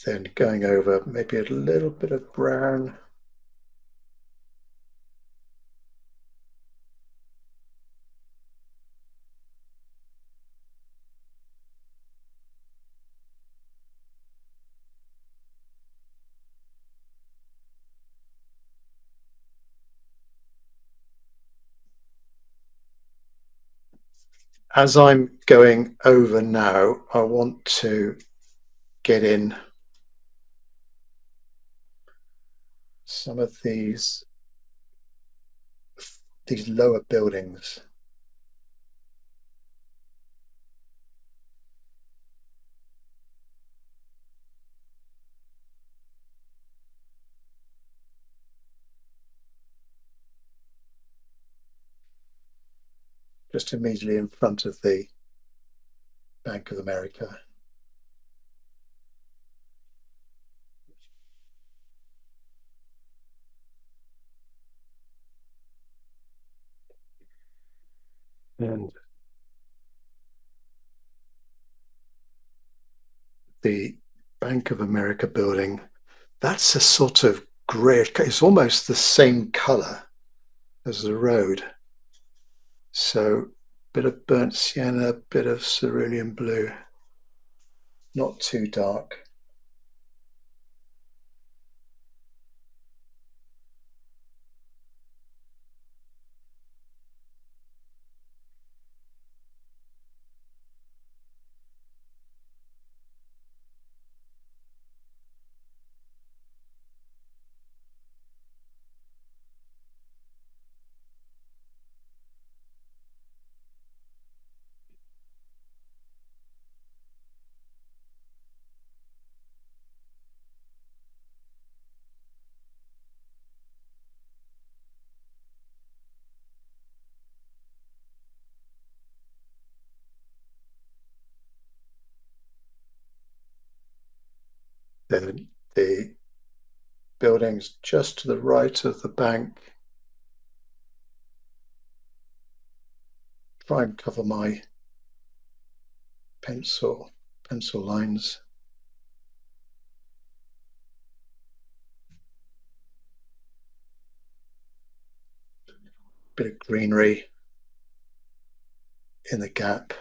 then going over maybe a little bit of brown. As I'm going over now, I want to get in some of these lower buildings. Just immediately in front of the Bank of America. And the Bank of America building, that's a sort of grey, it's almost the same color as the road. So bit of burnt sienna, bit of cerulean blue, not too dark. Then the buildings just to the right of the bank, try and cover my pencil lines. Bit of greenery in the gap.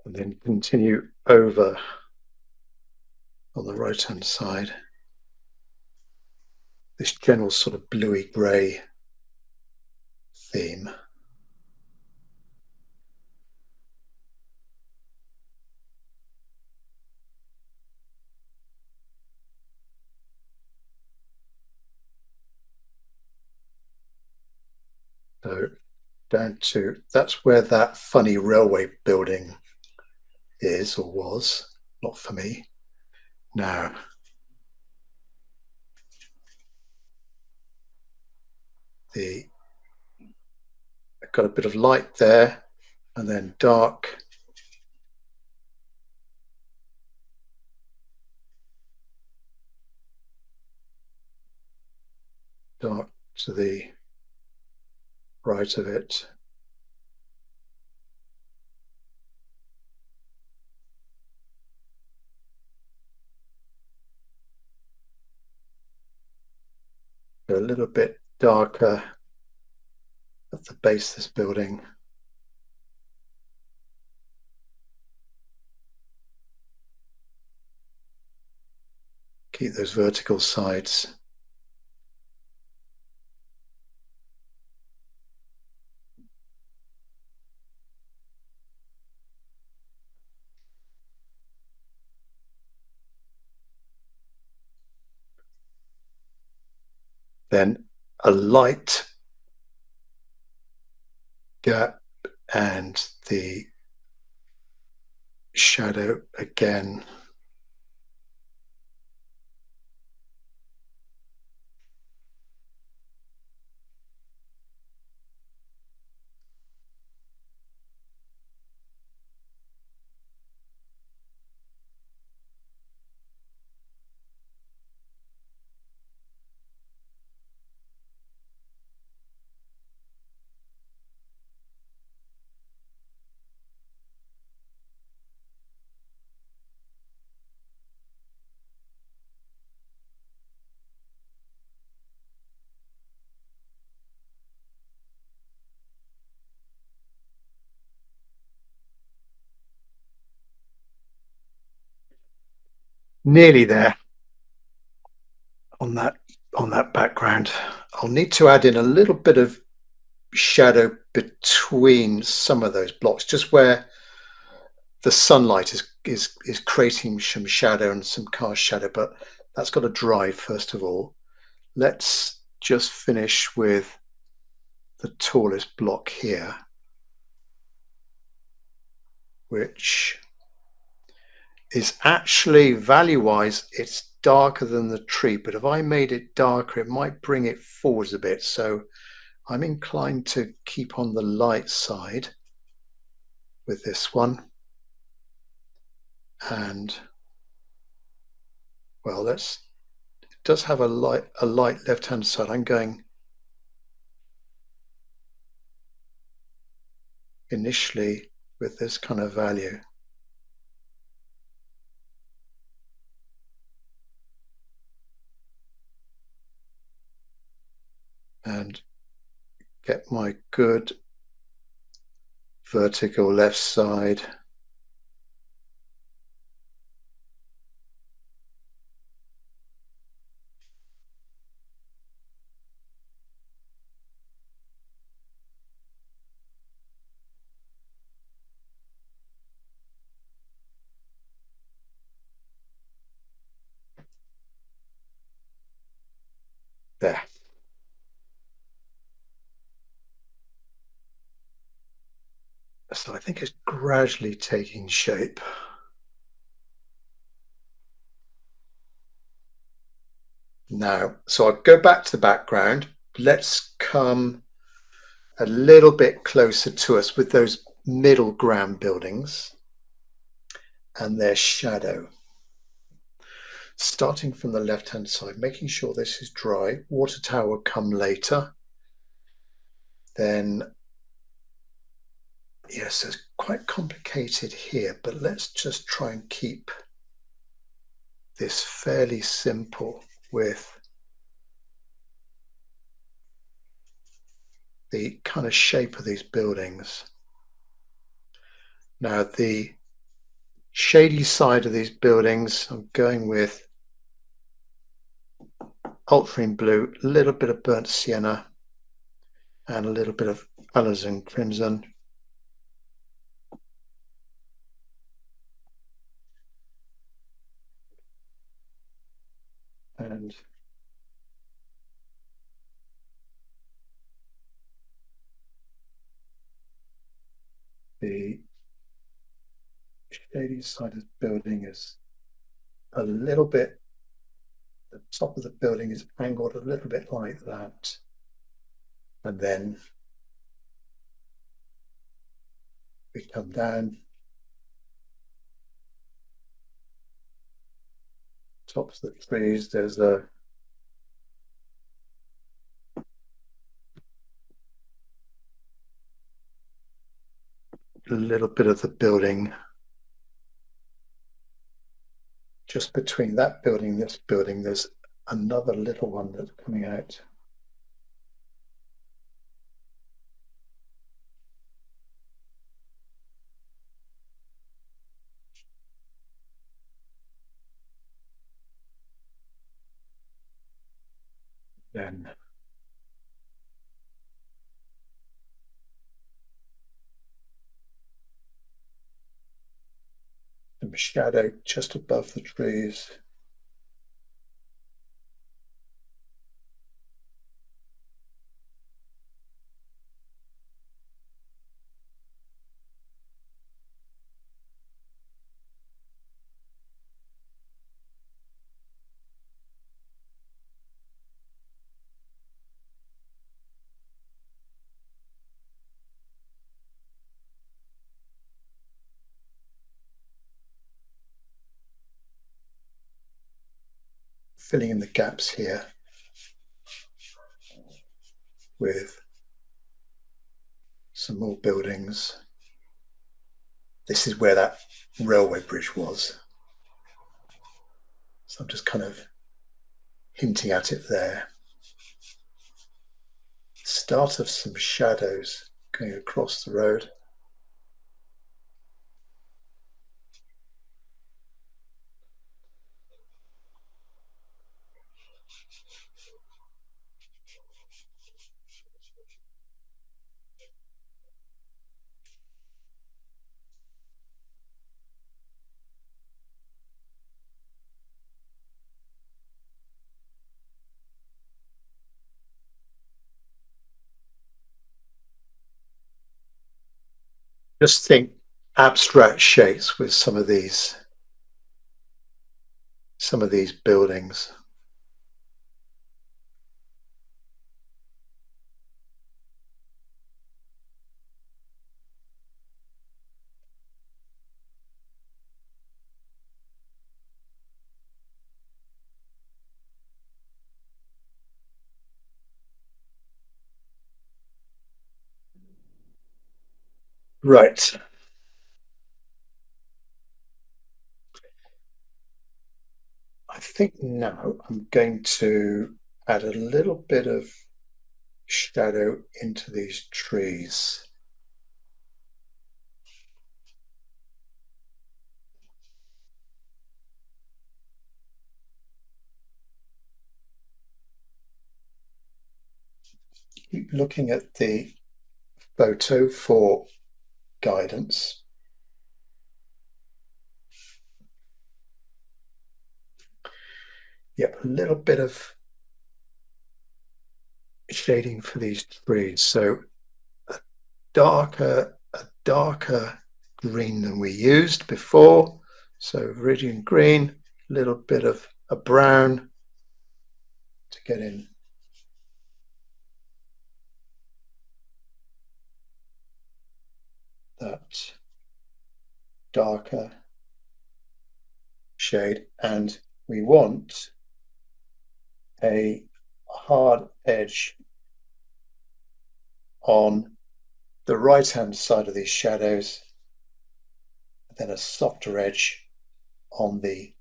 And then continue over on the right-hand side. this general sort of bluey grey theme. So down to, that's where that funny railway building is or was, not for me. Now, I've got a bit of light there and then dark. Dark to the right of it. A little bit darker at the base of this building. Keep those vertical sides. Then a light gap and the shadow again. Nearly there on that background. I'll need to add in a little bit of shadow between some of those blocks, just where the sunlight is creating some shadow and some cast shadow, but that's got to dry first of all. Let's just finish with the tallest block here, which is actually, value-wise, it's darker than the tree, but if I made it darker, it might bring it forwards a bit. So I'm inclined to keep on the light side with this one. And well, it does have a light left-hand side. I'm going initially with this kind of value. And get my good vertical left side. There. So I think it's gradually taking shape. Now, so I'll go back to the background. Let's come a little bit closer to us with those middle ground buildings and their shadow. Starting from the left-hand side, making sure this is dry. Water tower will come later. Then, yes, it's quite complicated here, but let's just try and keep this fairly simple with the kind of shape of these buildings. Now, the shady side of these buildings, I'm going with ultramarine blue, a little bit of burnt sienna, and a little bit of alizarin crimson. And the shady side of the building is a little bit, the top of the building is angled a little bit like that. And then we come down, tops of the trees, there's a little bit of the building just between that building and this building. There's another little one that's coming out. Then some shadow just above the trees. Filling in the gaps here with some more buildings. This is where that railway bridge was. So I'm just kind of hinting at it there. Start of some shadows going across the road. Just think abstract shapes with some of these buildings. Right. I think now I'm going to add a little bit of shadow into these trees. Keep looking at the photo for guidance. Yep, a little bit of shading for these trees. So a darker green than we used before. So viridian green, a little bit of a brown to get in that darker shade. And we want a hard edge on the right hand side of these shadows, then a softer edge on the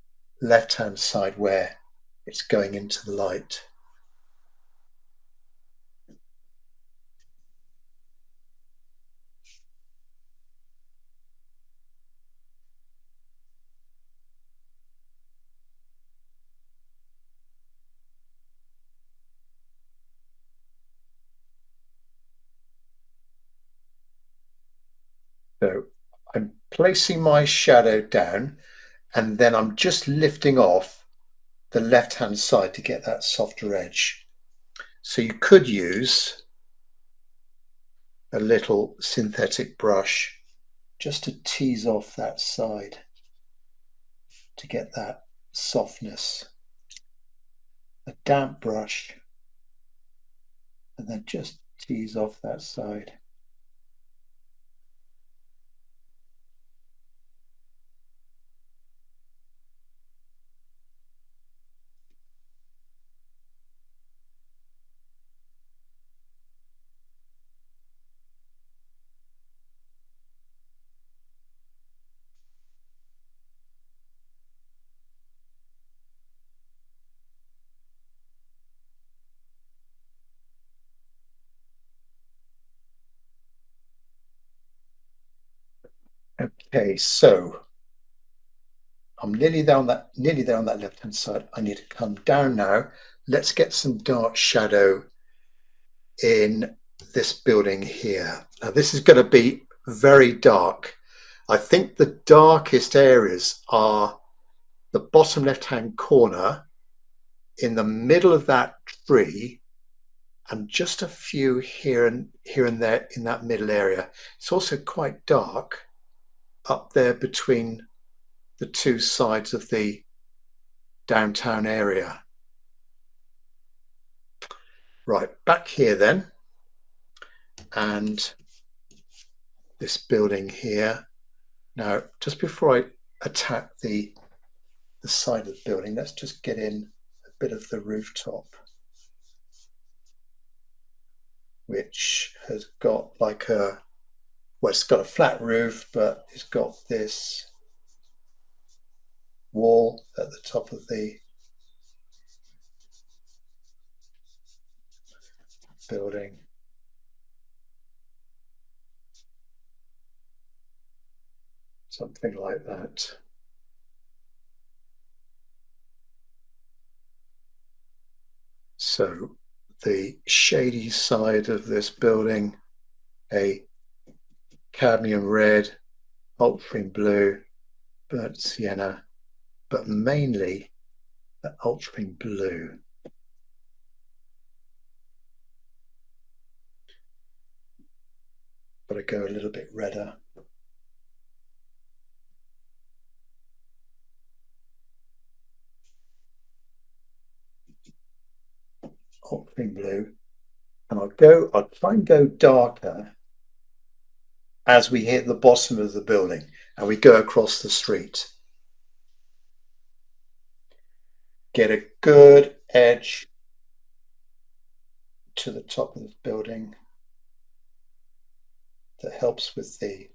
left hand side where it's going into the light. So I'm placing my shadow down and then I'm just lifting off the left-hand side to get that softer edge. So you could use a little synthetic brush just to tease off that side to get that softness. A damp brush and then just tease off that side. Okay, so I'm nearly there on that left-hand side. I need to come down now. Let's get some dark shadow in this building here. Now this is going to be very dark. I think the darkest areas are the bottom left-hand corner, in the middle of that tree, and just a few here and there in that middle area. It's also quite dark up there between the two sides of the downtown area. Right, back here then, and this building here. Now, just before I attack the side of the building, let's just get in a bit of the rooftop, which has got like a, well, it's got a flat roof, but it's got this wall at the top of the building. Something like that. So the shady side of this building, a cadmium red, ultramarine blue, burnt sienna, but mainly the ultramarine blue. Got to go a little bit redder. Ultramarine blue. And I'll try and go darker as we hit the bottom of the building and we go across the street. Get a good edge to the top of the building that helps with the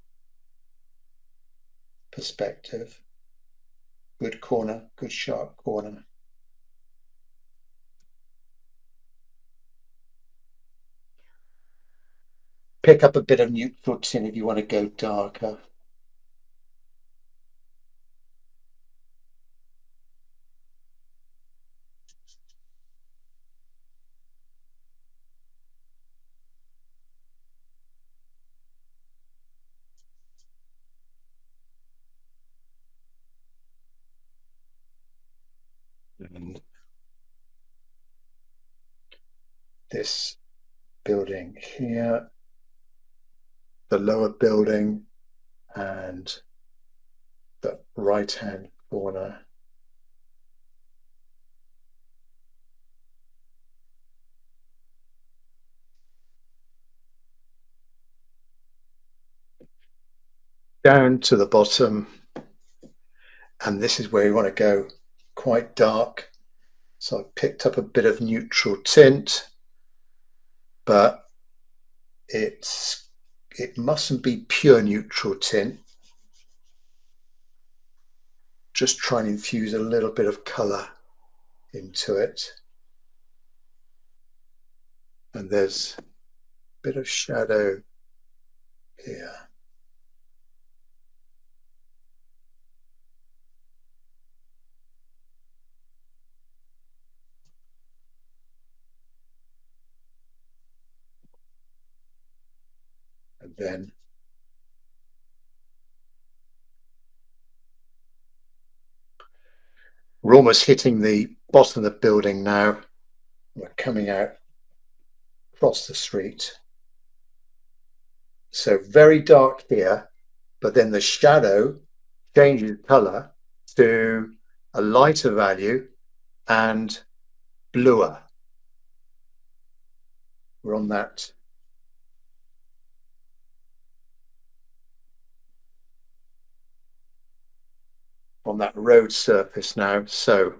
perspective. Good corner, good sharp corner. Pick up a bit of neutral tint if you want to go darker. And this building here, the lower building, and the right-hand corner. Down to the bottom, and this is where you want to go quite dark. So I picked up a bit of neutral tint, but it mustn't be pure neutral tint. Just try and infuse a little bit of colour into it. And there's a bit of shadow here. And then We're almost hitting the bottom of the building now. We're coming out across the street. So very dark here, but then the shadow changes colour to a lighter value and bluer. We're on that road surface now. So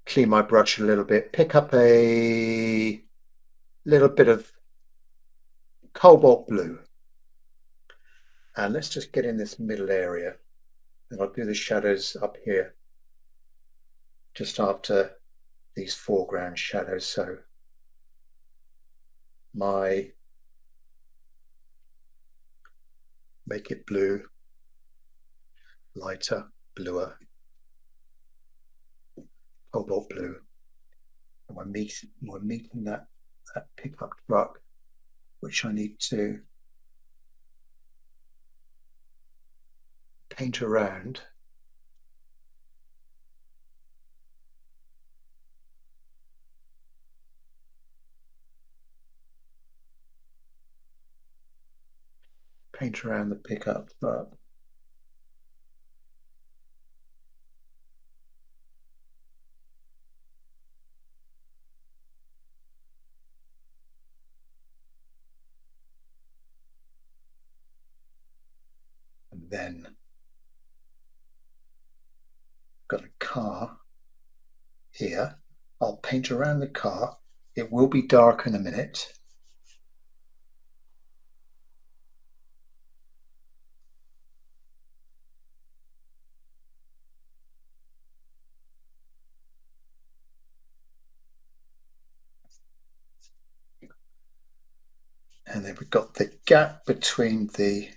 clean my brush a little bit, pick up a little bit of cobalt blue, and let's just get in this middle area, and I'll do the shadows up here just after these foreground shadows. So make it blue, lighter, bluer, cobalt blue, and we're meeting that pickup truck, which I need to paint around. Paint around the pickup truck. And then got a car here. I'll paint around the car. It will be dark in a minute. And then we've got the gap between the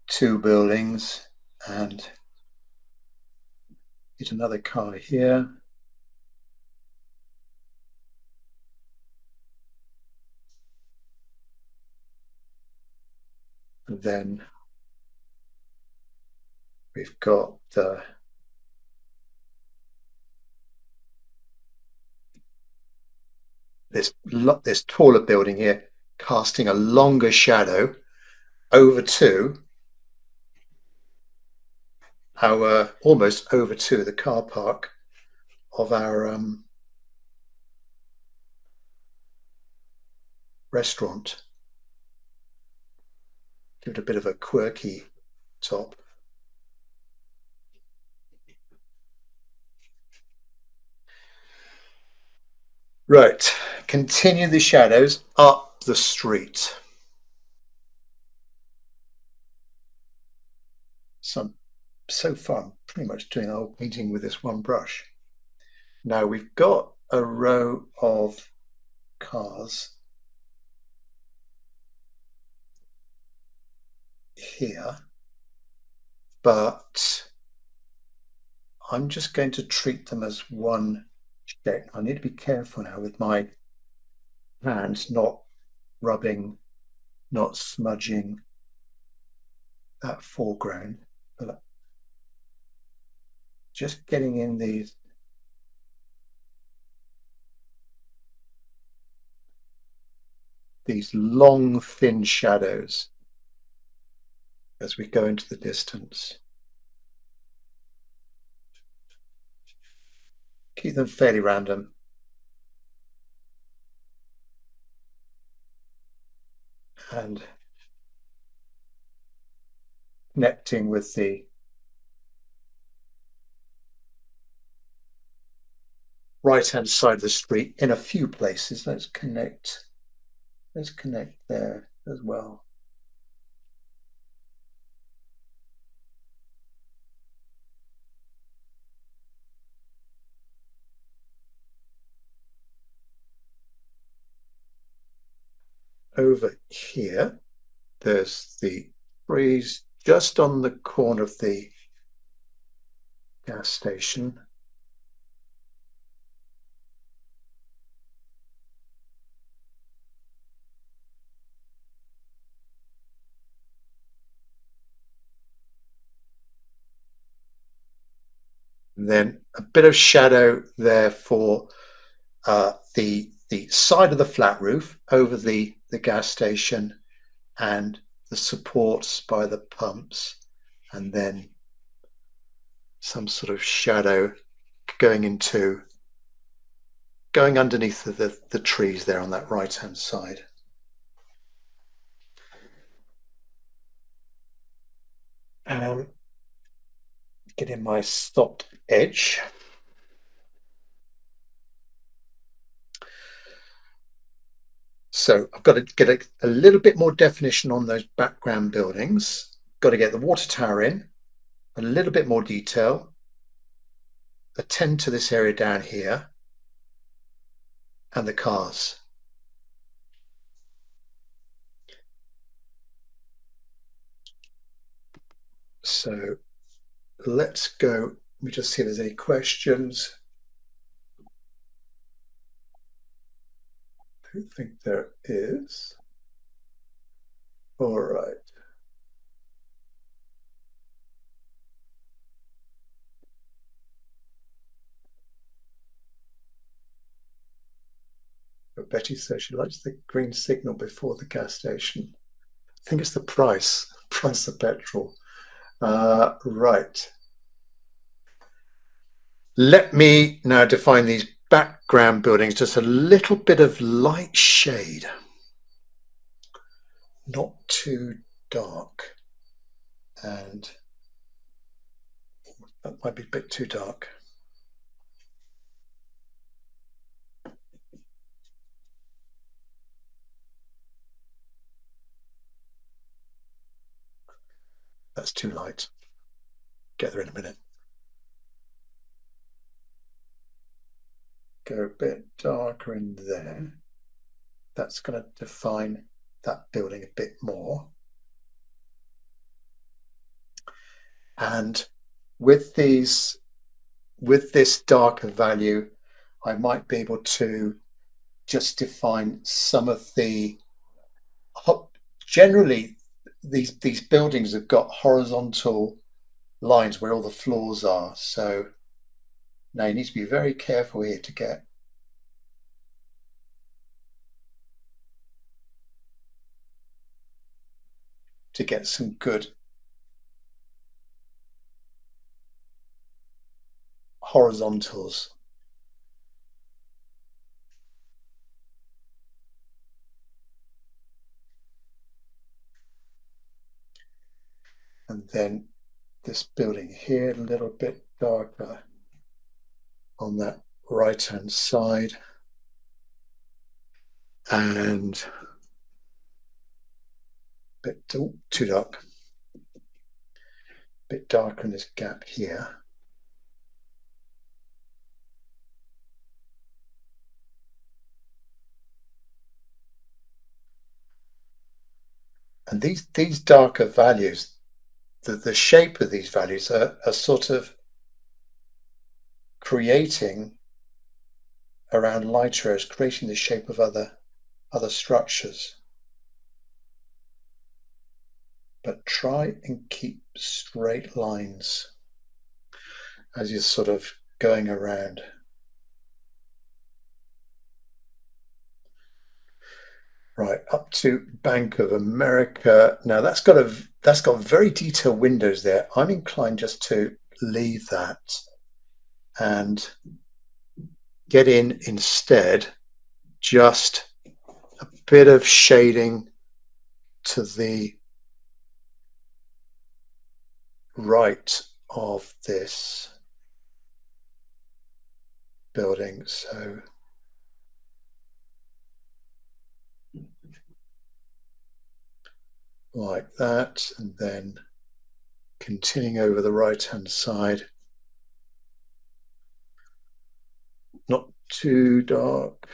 two buildings, and get another car here. And then we've got this taller building here, casting a longer shadow over to almost over to the car park of our restaurant. Give it a bit of a quirky top. Right, continue the shadows up the street. So far, I'm pretty much doing the whole painting with this one brush. Now we've got a row of cars here, but I'm just going to treat them as one shape. I need to be careful now with my hands not rubbing, not smudging that foreground, but just getting in these long thin shadows as we go into the distance. Keep them fairly random. And connecting with the right hand side of the street in a few places. Let's connect there as well. Over here, there's the trees just on the corner of the gas station. And then a bit of shadow there for the side of the flat roof over the gas station and the supports by the pumps, and then some sort of shadow going underneath the trees there on that right hand side. Get in my soft edge. So I've got to get a little bit more definition on those background buildings. Got to get the water tower in, a little bit more detail, attend to this area down here, and the cars. So let's go. Let me just see if there's any questions. I don't think there is. All right. But Betty says she likes the green signal before the gas station. I think it's the price of petrol. Right. Let me now define these background buildings, just a little bit of light shade, not too dark. And that might be a bit too dark. That's too light. Get there in a minute. Go a bit darker in there. That's going to define that building a bit more. And with this darker value, I might be able to just define some of the, generally these buildings have got horizontal lines where all the floors are. So now you need to be very careful here to get some good horizontals. And then this building here, a little bit darker on that right hand side. And a bit too dark. A bit darker in this gap here. And these darker values, the shape of these values are sort of creating around lighter areas, creating the shape of other structures. But try and keep straight lines as you're sort of going around. Right, up to Bank of America. Now that's got very detailed windows there. I'm inclined just to leave that and get in instead just a bit of shading to the right of this building. So like that, and then continuing over the right hand side, not too dark.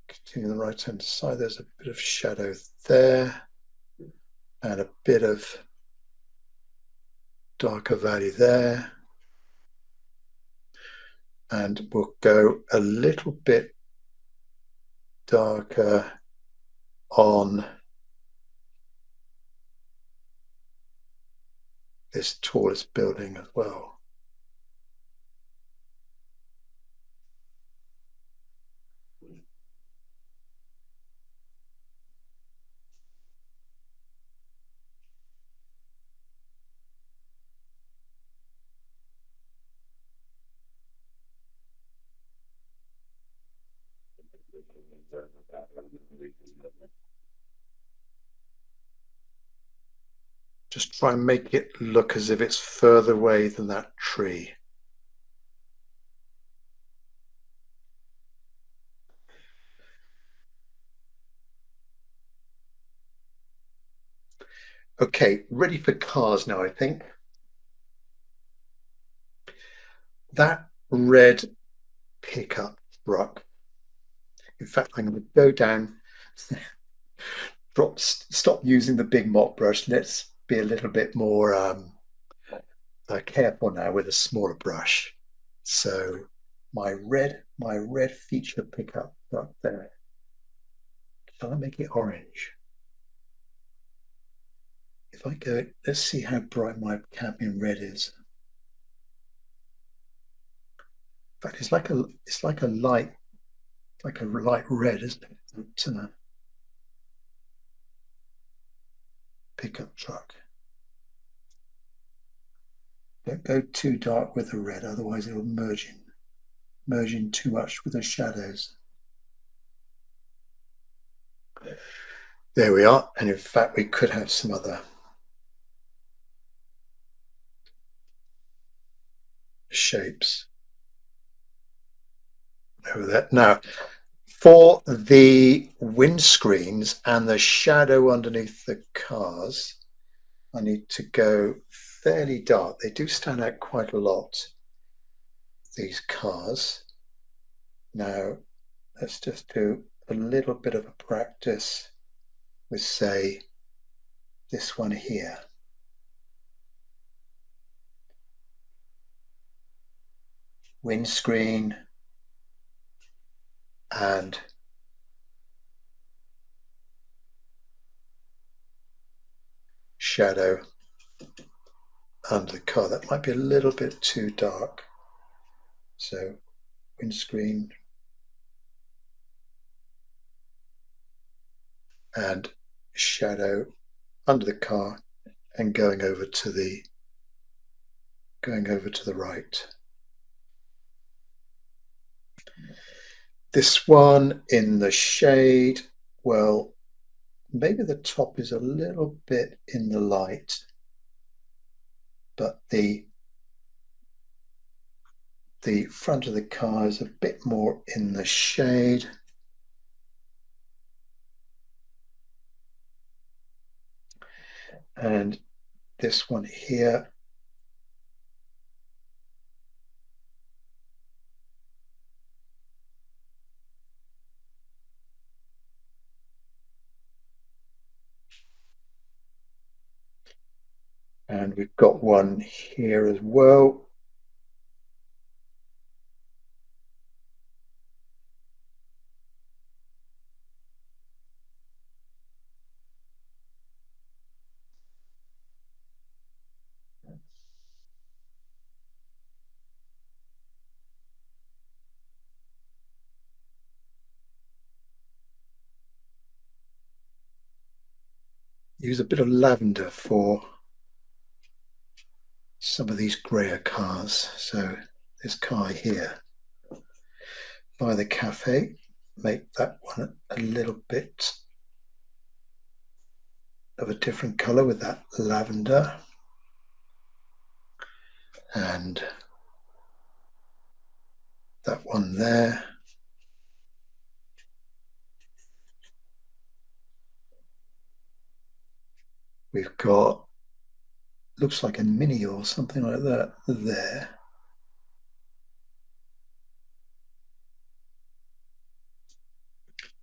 Continuing the right hand side, there's a bit of shadow there and a bit of darker value there. And we'll go a little bit darker on this tallest building as well. Just try and make it look as if it's further away than that tree. Okay, ready for cars now, I think. That red pickup truck. In fact, I'm going to go down, stop using the big mop brush. Let's be a little bit more careful now with a smaller brush. So my red feature pickup truck there. Shall I make it orange? If I go, let's see how bright my cadmium red is. In fact, it's like a light red, isn't it? It's a pickup truck. Don't go too dark with the red, otherwise it'll merge in too much with the shadows. There we are. And in fact, we could have some other shapes over there. Now, for the windscreens and the shadow underneath the cars, I need to go fairly dark. They do stand out quite a lot, these cars. Now, let's just do a little bit of a practice with, say, this one here. Windscreen and shadow under the car. That might be a little bit too dark. So windscreen and shadow under the car and going over to the right. This one in the shade, well, maybe the top is a little bit in the light, but the front of the car is a bit more in the shade. And this one here, and we've got one here as well. Use a bit of lavender for some of these grayer cars. So this car here by the cafe, make that one a little bit of a different color with that lavender. And that one there. We've got, looks like a mini or something like that there.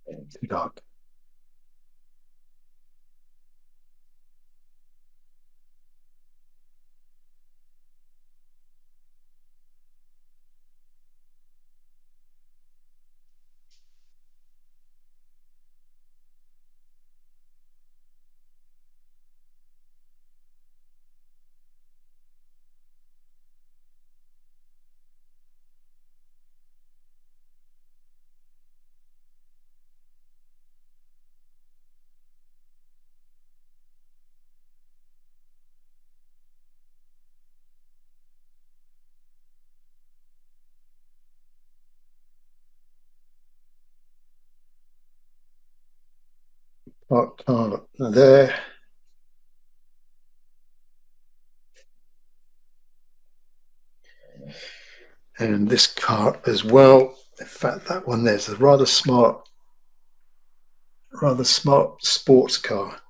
Too dark. Dark car there. And this car as well. In fact, that one there's a rather smart sports car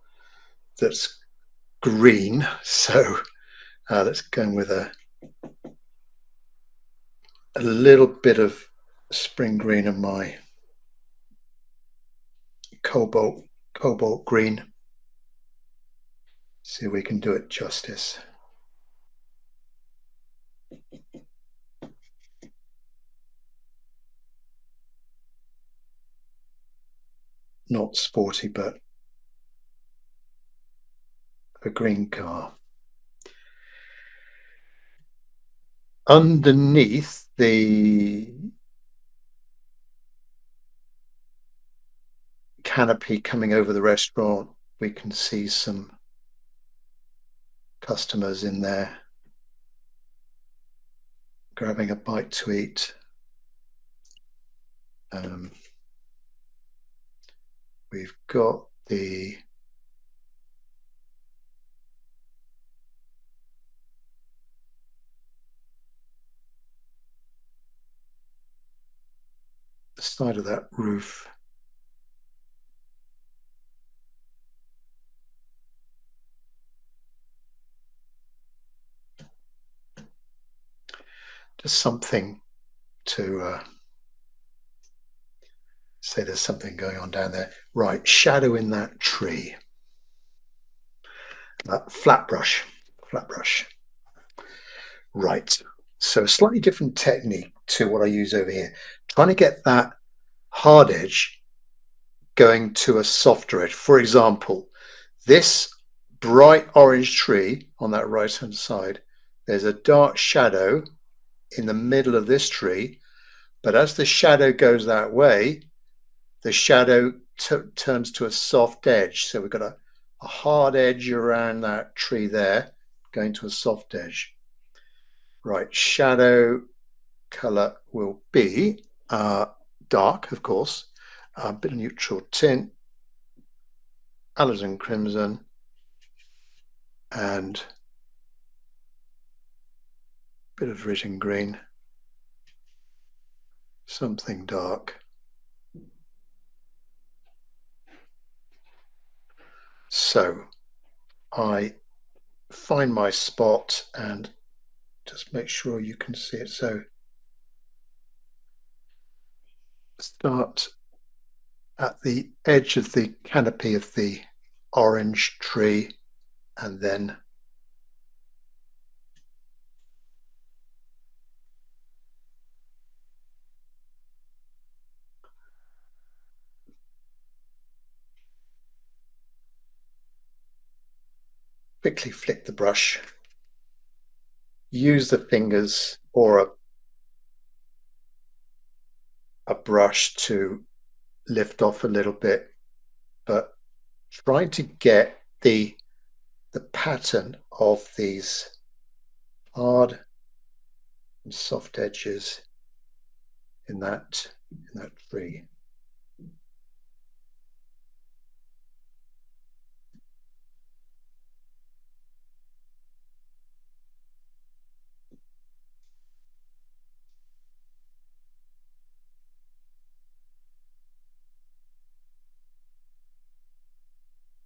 that's green. So let's go in with a little bit of spring green in my cobalt green. See if we can do it justice. Not sporty, but a green car. Underneath the canopy coming over the restaurant, we can see some customers in there grabbing a bite to eat. We've got the side of that roof. Just something to say there's something going on down there. Right, shadow in that tree. Flat brush. Right, so slightly different technique to what I use over here. Trying to get that hard edge going to a softer edge. For example, this bright orange tree on that right hand side, there's a dark shadow in the middle of this tree, but as the shadow goes that way, the shadow turns to a soft edge. So we've got a hard edge around that tree there, going to a soft edge. Right, shadow color will be dark, of course, a bit of neutral tint, alizarin crimson, and a bit of Richmond green, something dark. So I find my spot and just make sure you can see it. So start at the edge of the canopy of the orange tree and then quickly flick the brush. Use the fingers or a brush to lift off a little bit, but try to get the pattern of these hard and soft edges in that tree.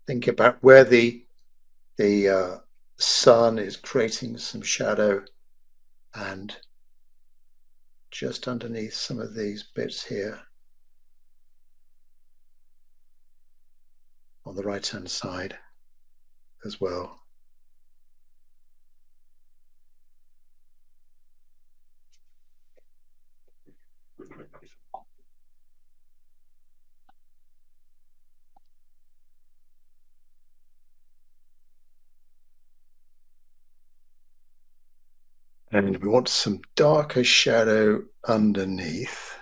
Think about where the sun is creating some shadow, and just underneath some of these bits here on the right hand side as well. And we want some darker shadow underneath.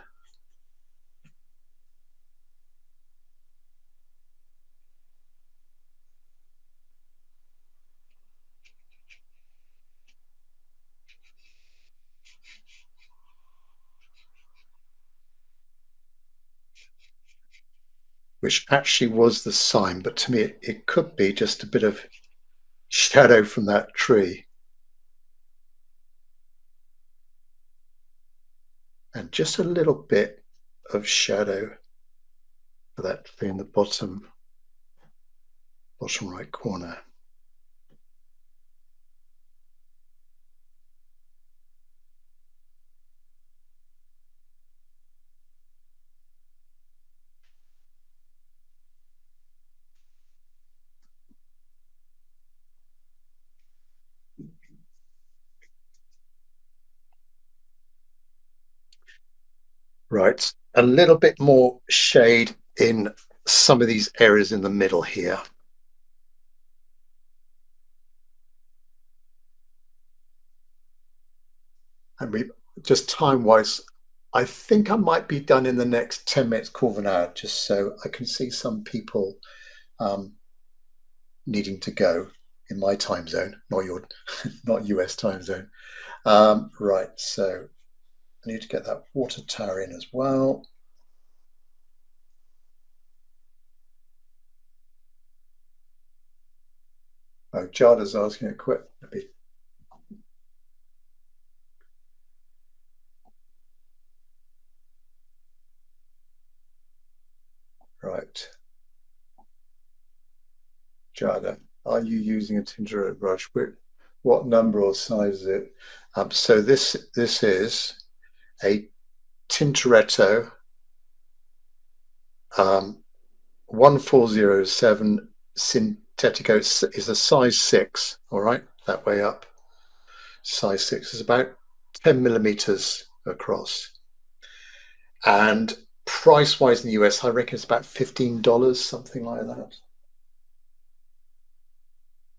Which actually was the sign, but to me it could be just a bit of shadow from that tree. and just a little bit of shadow for that to be in the bottom right corner. Right, a little bit more shade in some of these areas in the middle here. And we just time-wise, I think I might be done in the next 10 minutes, quarter of an hour, just so I can see some people needing to go in my time zone, not US time zone. Right, so I need to get that water tower in as well. Oh, Jada's asking a quick. Right, Jada, are you using a Tintoretto brush? What number or size is it? So this is a Tintoretto 1407 Synthetico. Is a size 6, all right, that way up. Size 6 is about 10 millimeters across. And price wise in the US, I reckon it's about $15, something like that.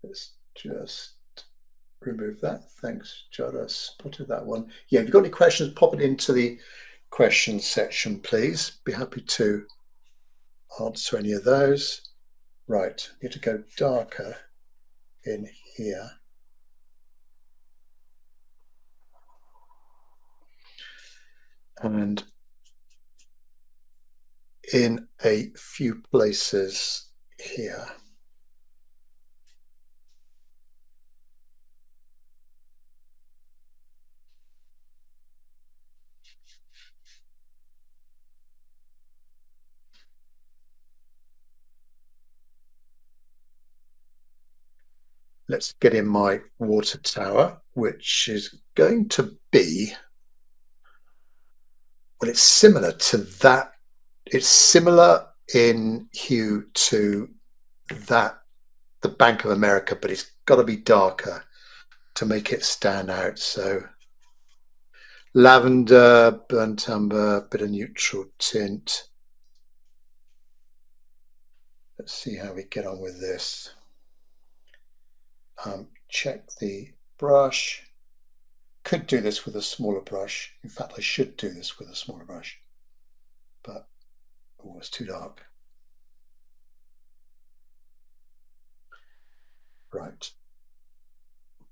Let's just remove that. Thanks, Jada. Spotted that one. Yeah, if you've got any questions, pop it into the questions section, please. Be happy to answer any of those. Right, need to go darker in here. And in a few places here. Let's get in my water tower, which is going to be, well, it's similar to that. It's similar in hue to that, the Bank of America, but it's got to be darker to make it stand out. So lavender, burnt umber, bit of neutral tint. Let's see how we get on with this. Check the brush. Could do this with a smaller brush. In fact, I should do this with a smaller brush, but oh, it's too dark. Right.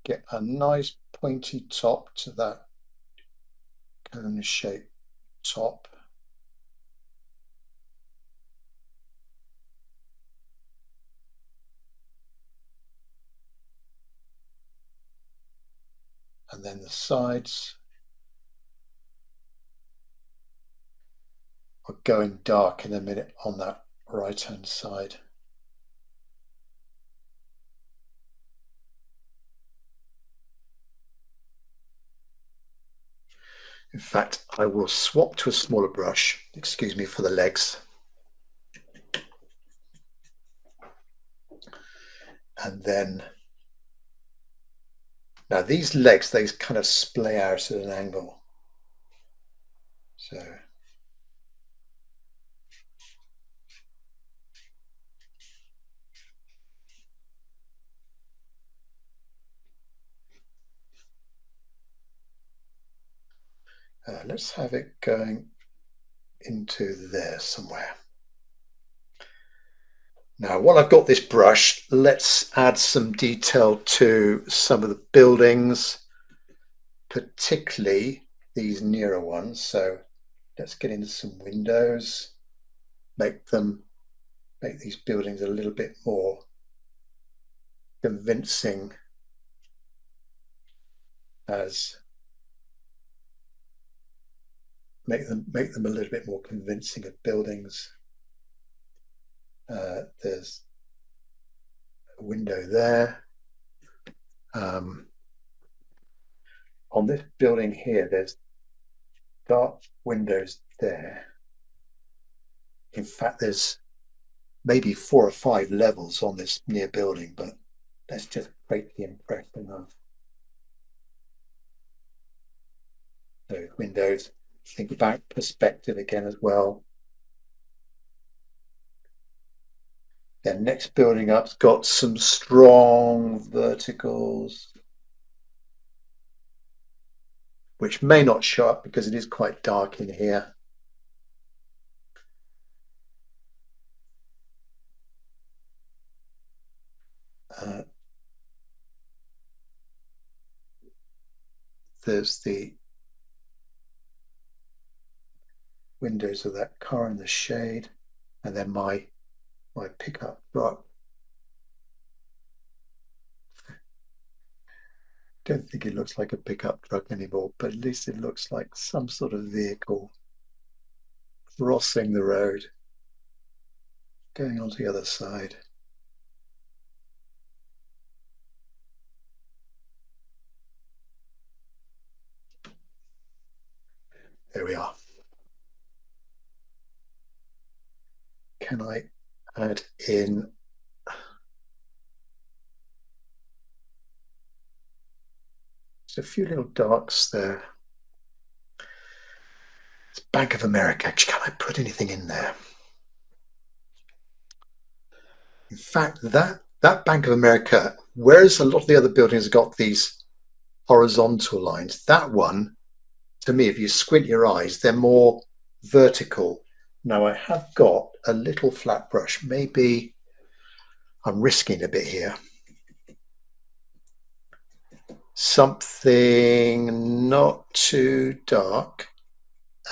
Get a nice pointy top to that cone shaped top. And then the sides are going dark in a minute on that right hand side. In fact, I will swap to a smaller brush. Excuse me for the legs. And then, now these legs, they kind of splay out at an angle. So let's have it going into there somewhere. Now, while I've got this brush, let's add some detail to some of the buildings, particularly these nearer ones. So let's get into some windows, make these buildings a little bit more convincing as make them a little bit more convincing of buildings. There's a window there. On this building here, there's dark windows there. In fact, there's maybe 4 or 5 levels on this near building, but let's just create the impression of those windows. Think about perspective again as well. Then next building up's got some strong verticals, which may not show up because it is quite dark in here. There's the windows of that car in the shade, and then my pickup truck. Don't think it looks like a pickup truck anymore, but at least it looks like some sort of vehicle crossing the road, going on to the other side. There we are. Can I add in just a few little darks there? It's Bank of America. Can I put anything in there? In fact, that Bank of America, whereas a lot of the other buildings have got these horizontal lines, that one, to me, if you squint your eyes, they're more vertical. Now I have got a little flat brush. Maybe I'm risking a bit here. Something not too dark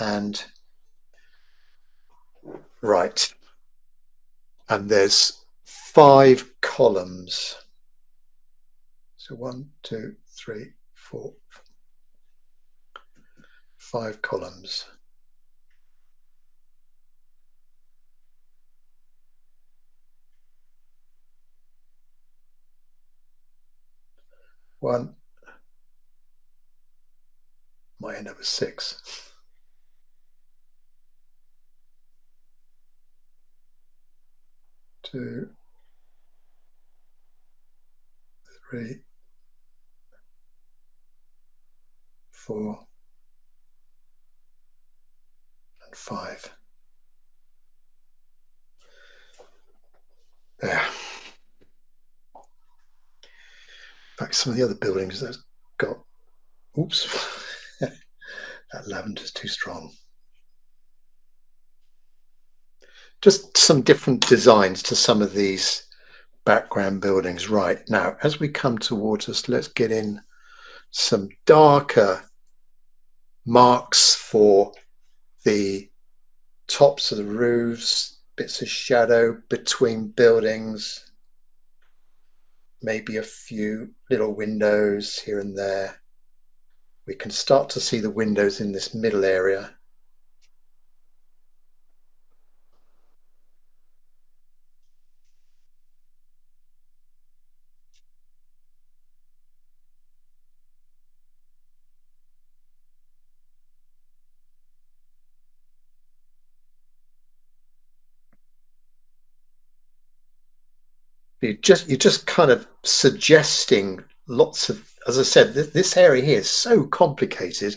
and right. And there's 5 columns. So 1, 2, 3, 4, 5 columns. One might end up with 6. 2, 3, 4, and 5. There. In fact, some of the other buildings that got, oops, that lavender's too strong. Just some different designs to some of these background buildings. Right, now, as we come towards us, let's get in some darker marks for the tops of the roofs, bits of shadow between buildings, maybe a few little windows here and there. We can start to see the windows in this middle area. You're just kind of suggesting lots of, as I said, this area here is so complicated.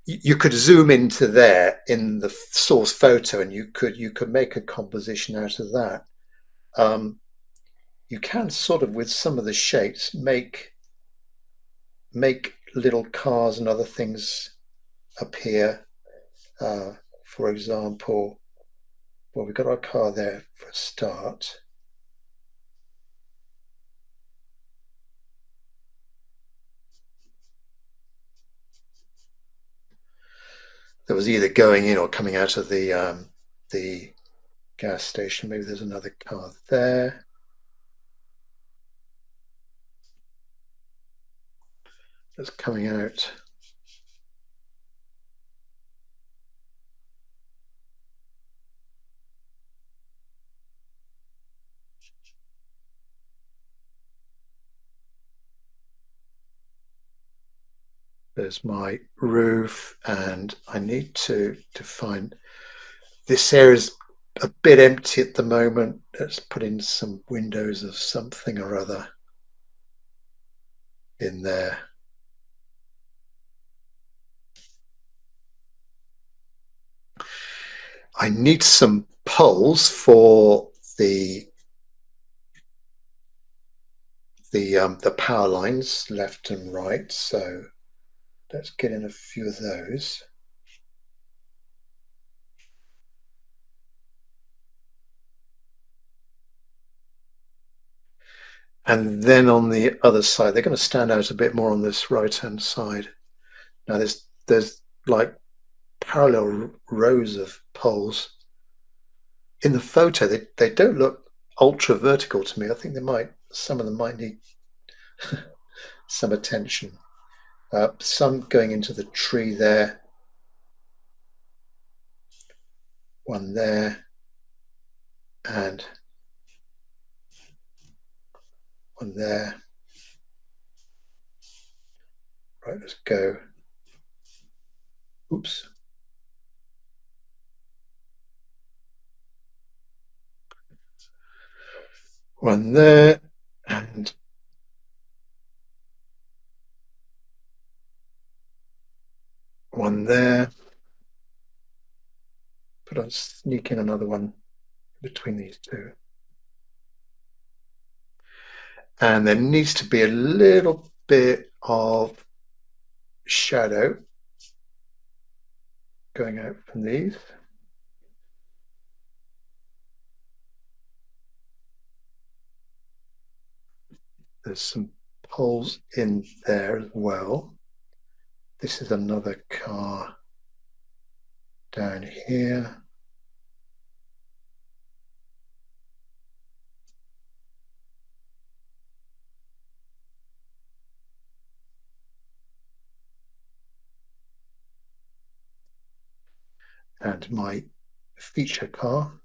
You could zoom into there in the source photo, and you could make a composition out of that. You can sort of, with some of the shapes, make little cars and other things appear. For example, well, we've got our car there for a start. That was either going in or coming out of the gas station. Maybe there's another car there. That's coming out. There's my roof, and I need to find, this area is a bit empty at the moment. Let's put in some windows of something or other in there. I need some poles for the the power lines left and right. So let's get in a few of those. And then on the other side, they're going to stand out a bit more on this right-hand side. Now there's like parallel rows of poles. In the photo, they don't look ultra vertical to me. I think some of them might need some attention. Some going into the tree there, one there, and one there. Right, let's go. Oops. One there, and one there. But I'll sneak in another one between these two. And there needs to be a little bit of shadow going out from these. There's some poles in there as well. This is another car down here. And my feature car.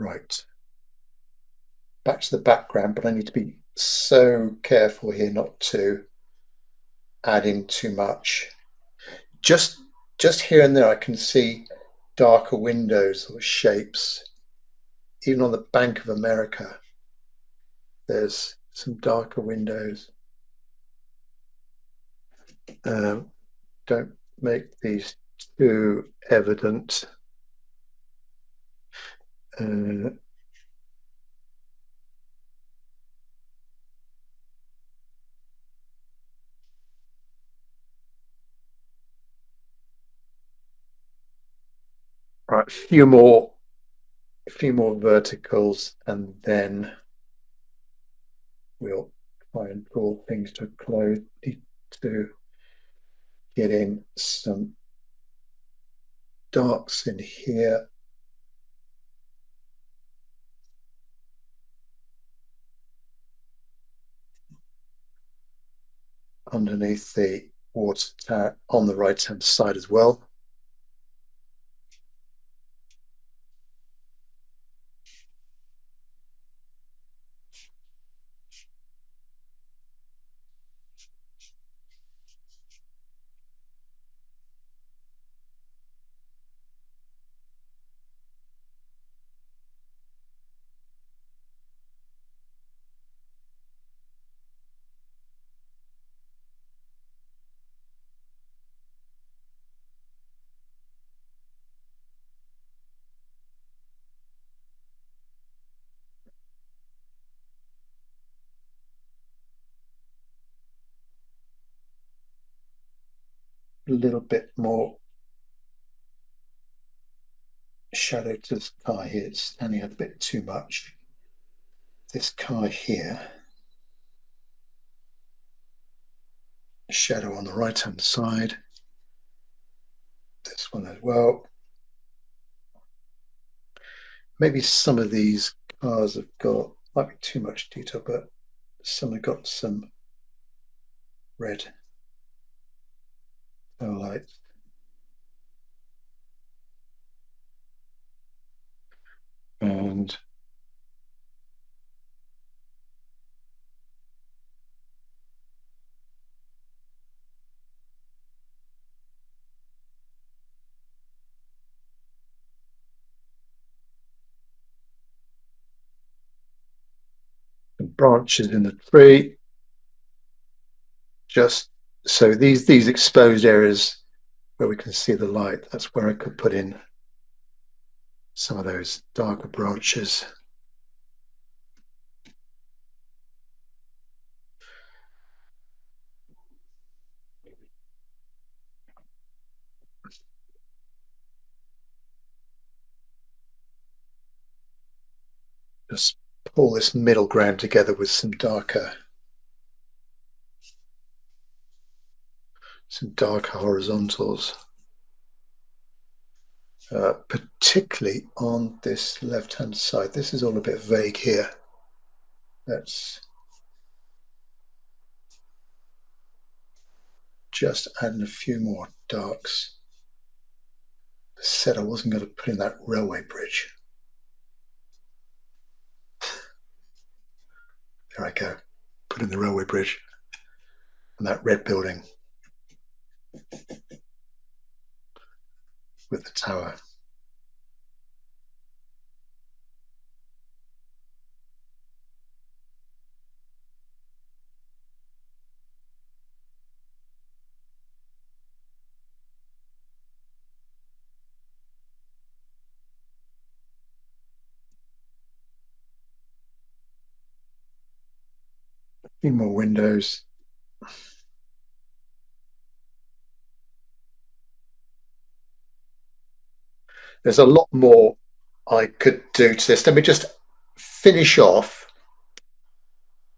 Right, back to the background, but I need to be so careful here not to add in too much. Just here and there I can see darker windows or shapes. Even on the Bank of America, there's some darker windows. Don't make these too evident. Right, a few more verticals, and then we'll try and draw things to a close. Need to get in some darks in here. Underneath the water tower on the right hand side as well. A little bit more shadow to this car here. It's standing out a bit too much. This car here, shadow on the right hand side. This one as well. Maybe some of these cars have got, might be too much detail, but some have got some red lights. And some branches in the tree. Just so these exposed areas where we can see the light, that's where I could put in some of those darker branches. Just pull this middle ground together with some darker horizontals, particularly on this left-hand side. This is all a bit vague here. Let's just add in a few more darks. I said I wasn't going to put in that railway bridge. There I go. Put in the railway bridge and that red building with the tower. A few more windows. There's a lot more I could do to this. Let me just finish off.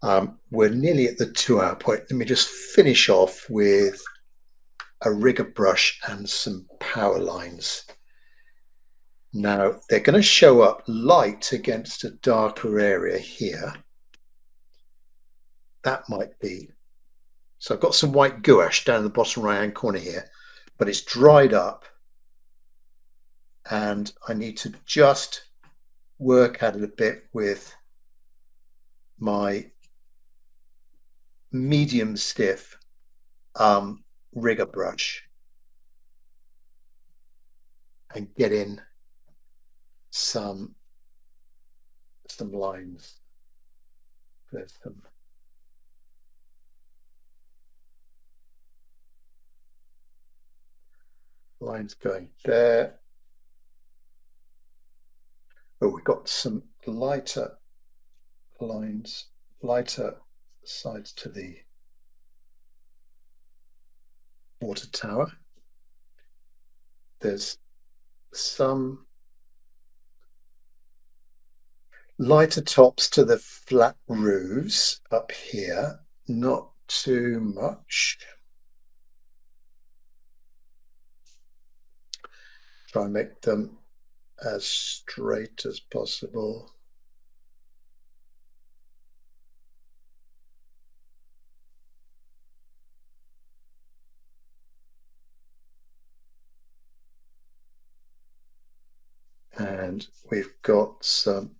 We're nearly at the 2-hour point. Let me just finish off with a rigger brush and some power lines. Now, they're going to show up light against a darker area here. That might be. So I've got some white gouache down in the bottom right-hand corner here, but it's dried up. And I need to just work at it a bit with my medium stiff rigger brush and get in some lines. There's some lines going there. Oh, we've got some lighter lines, lighter sides to the water tower. There's some lighter tops to the flat roofs up here, not too much. Try and make them as straight as possible. And we've got some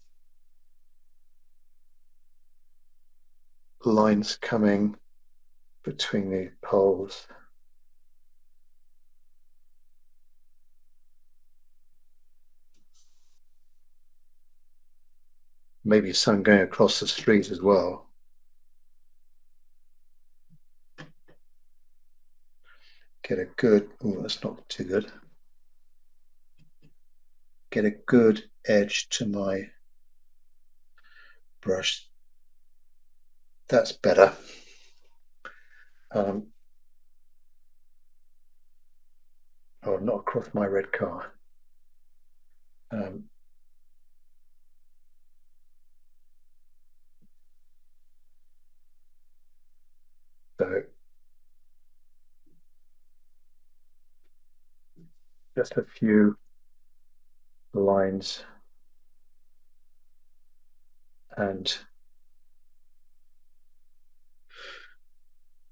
lines coming between the poles. Maybe some going across the street as well. Get a good, oh, that's not too good. Get a good edge to my brush. That's better. Oh, not across my red car. So just a few lines and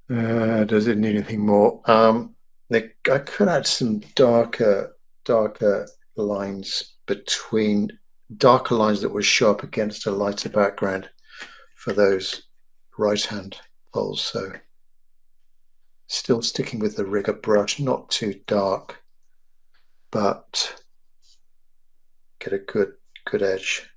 does it need anything more? I could add some darker lines darker lines that would show up against a lighter background for those right-hand poles. So still sticking with the rigger brush, not too dark, but get a good edge.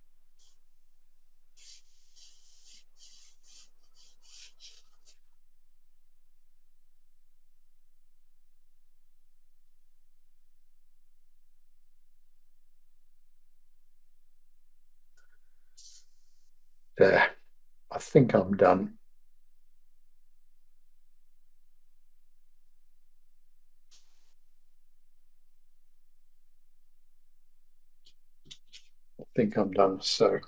There, I think I'm done. I think I'm done. So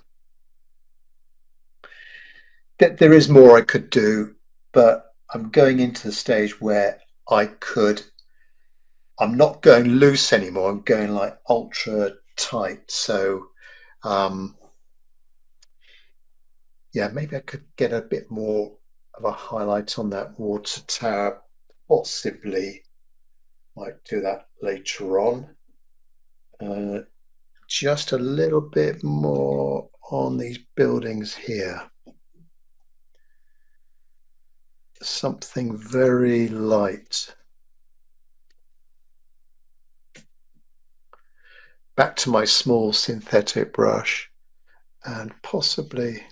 there is more I could do, but I'm going into the stage where I'm not going loose anymore. I'm going like ultra tight. So, yeah, maybe I could get a bit more of a highlight on that water tower. Possibly might do that later on. Uh, just a little bit more on these buildings here. Something very light. Back to my small synthetic brush and possibly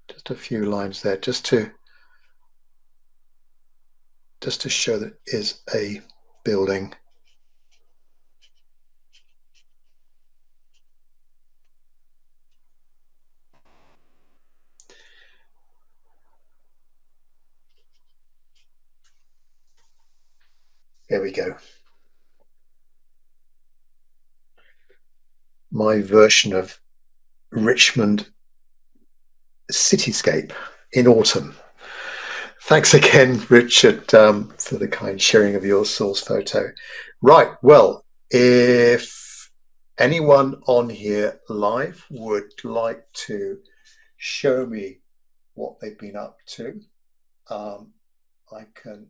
just a few lines there just to show that it is a building. There we go. My version of Richmond Cityscape in autumn. Thanks again, Richard, for the kind sharing of your source photo. Right, well, if anyone on here live would like to show me what they've been up to, I can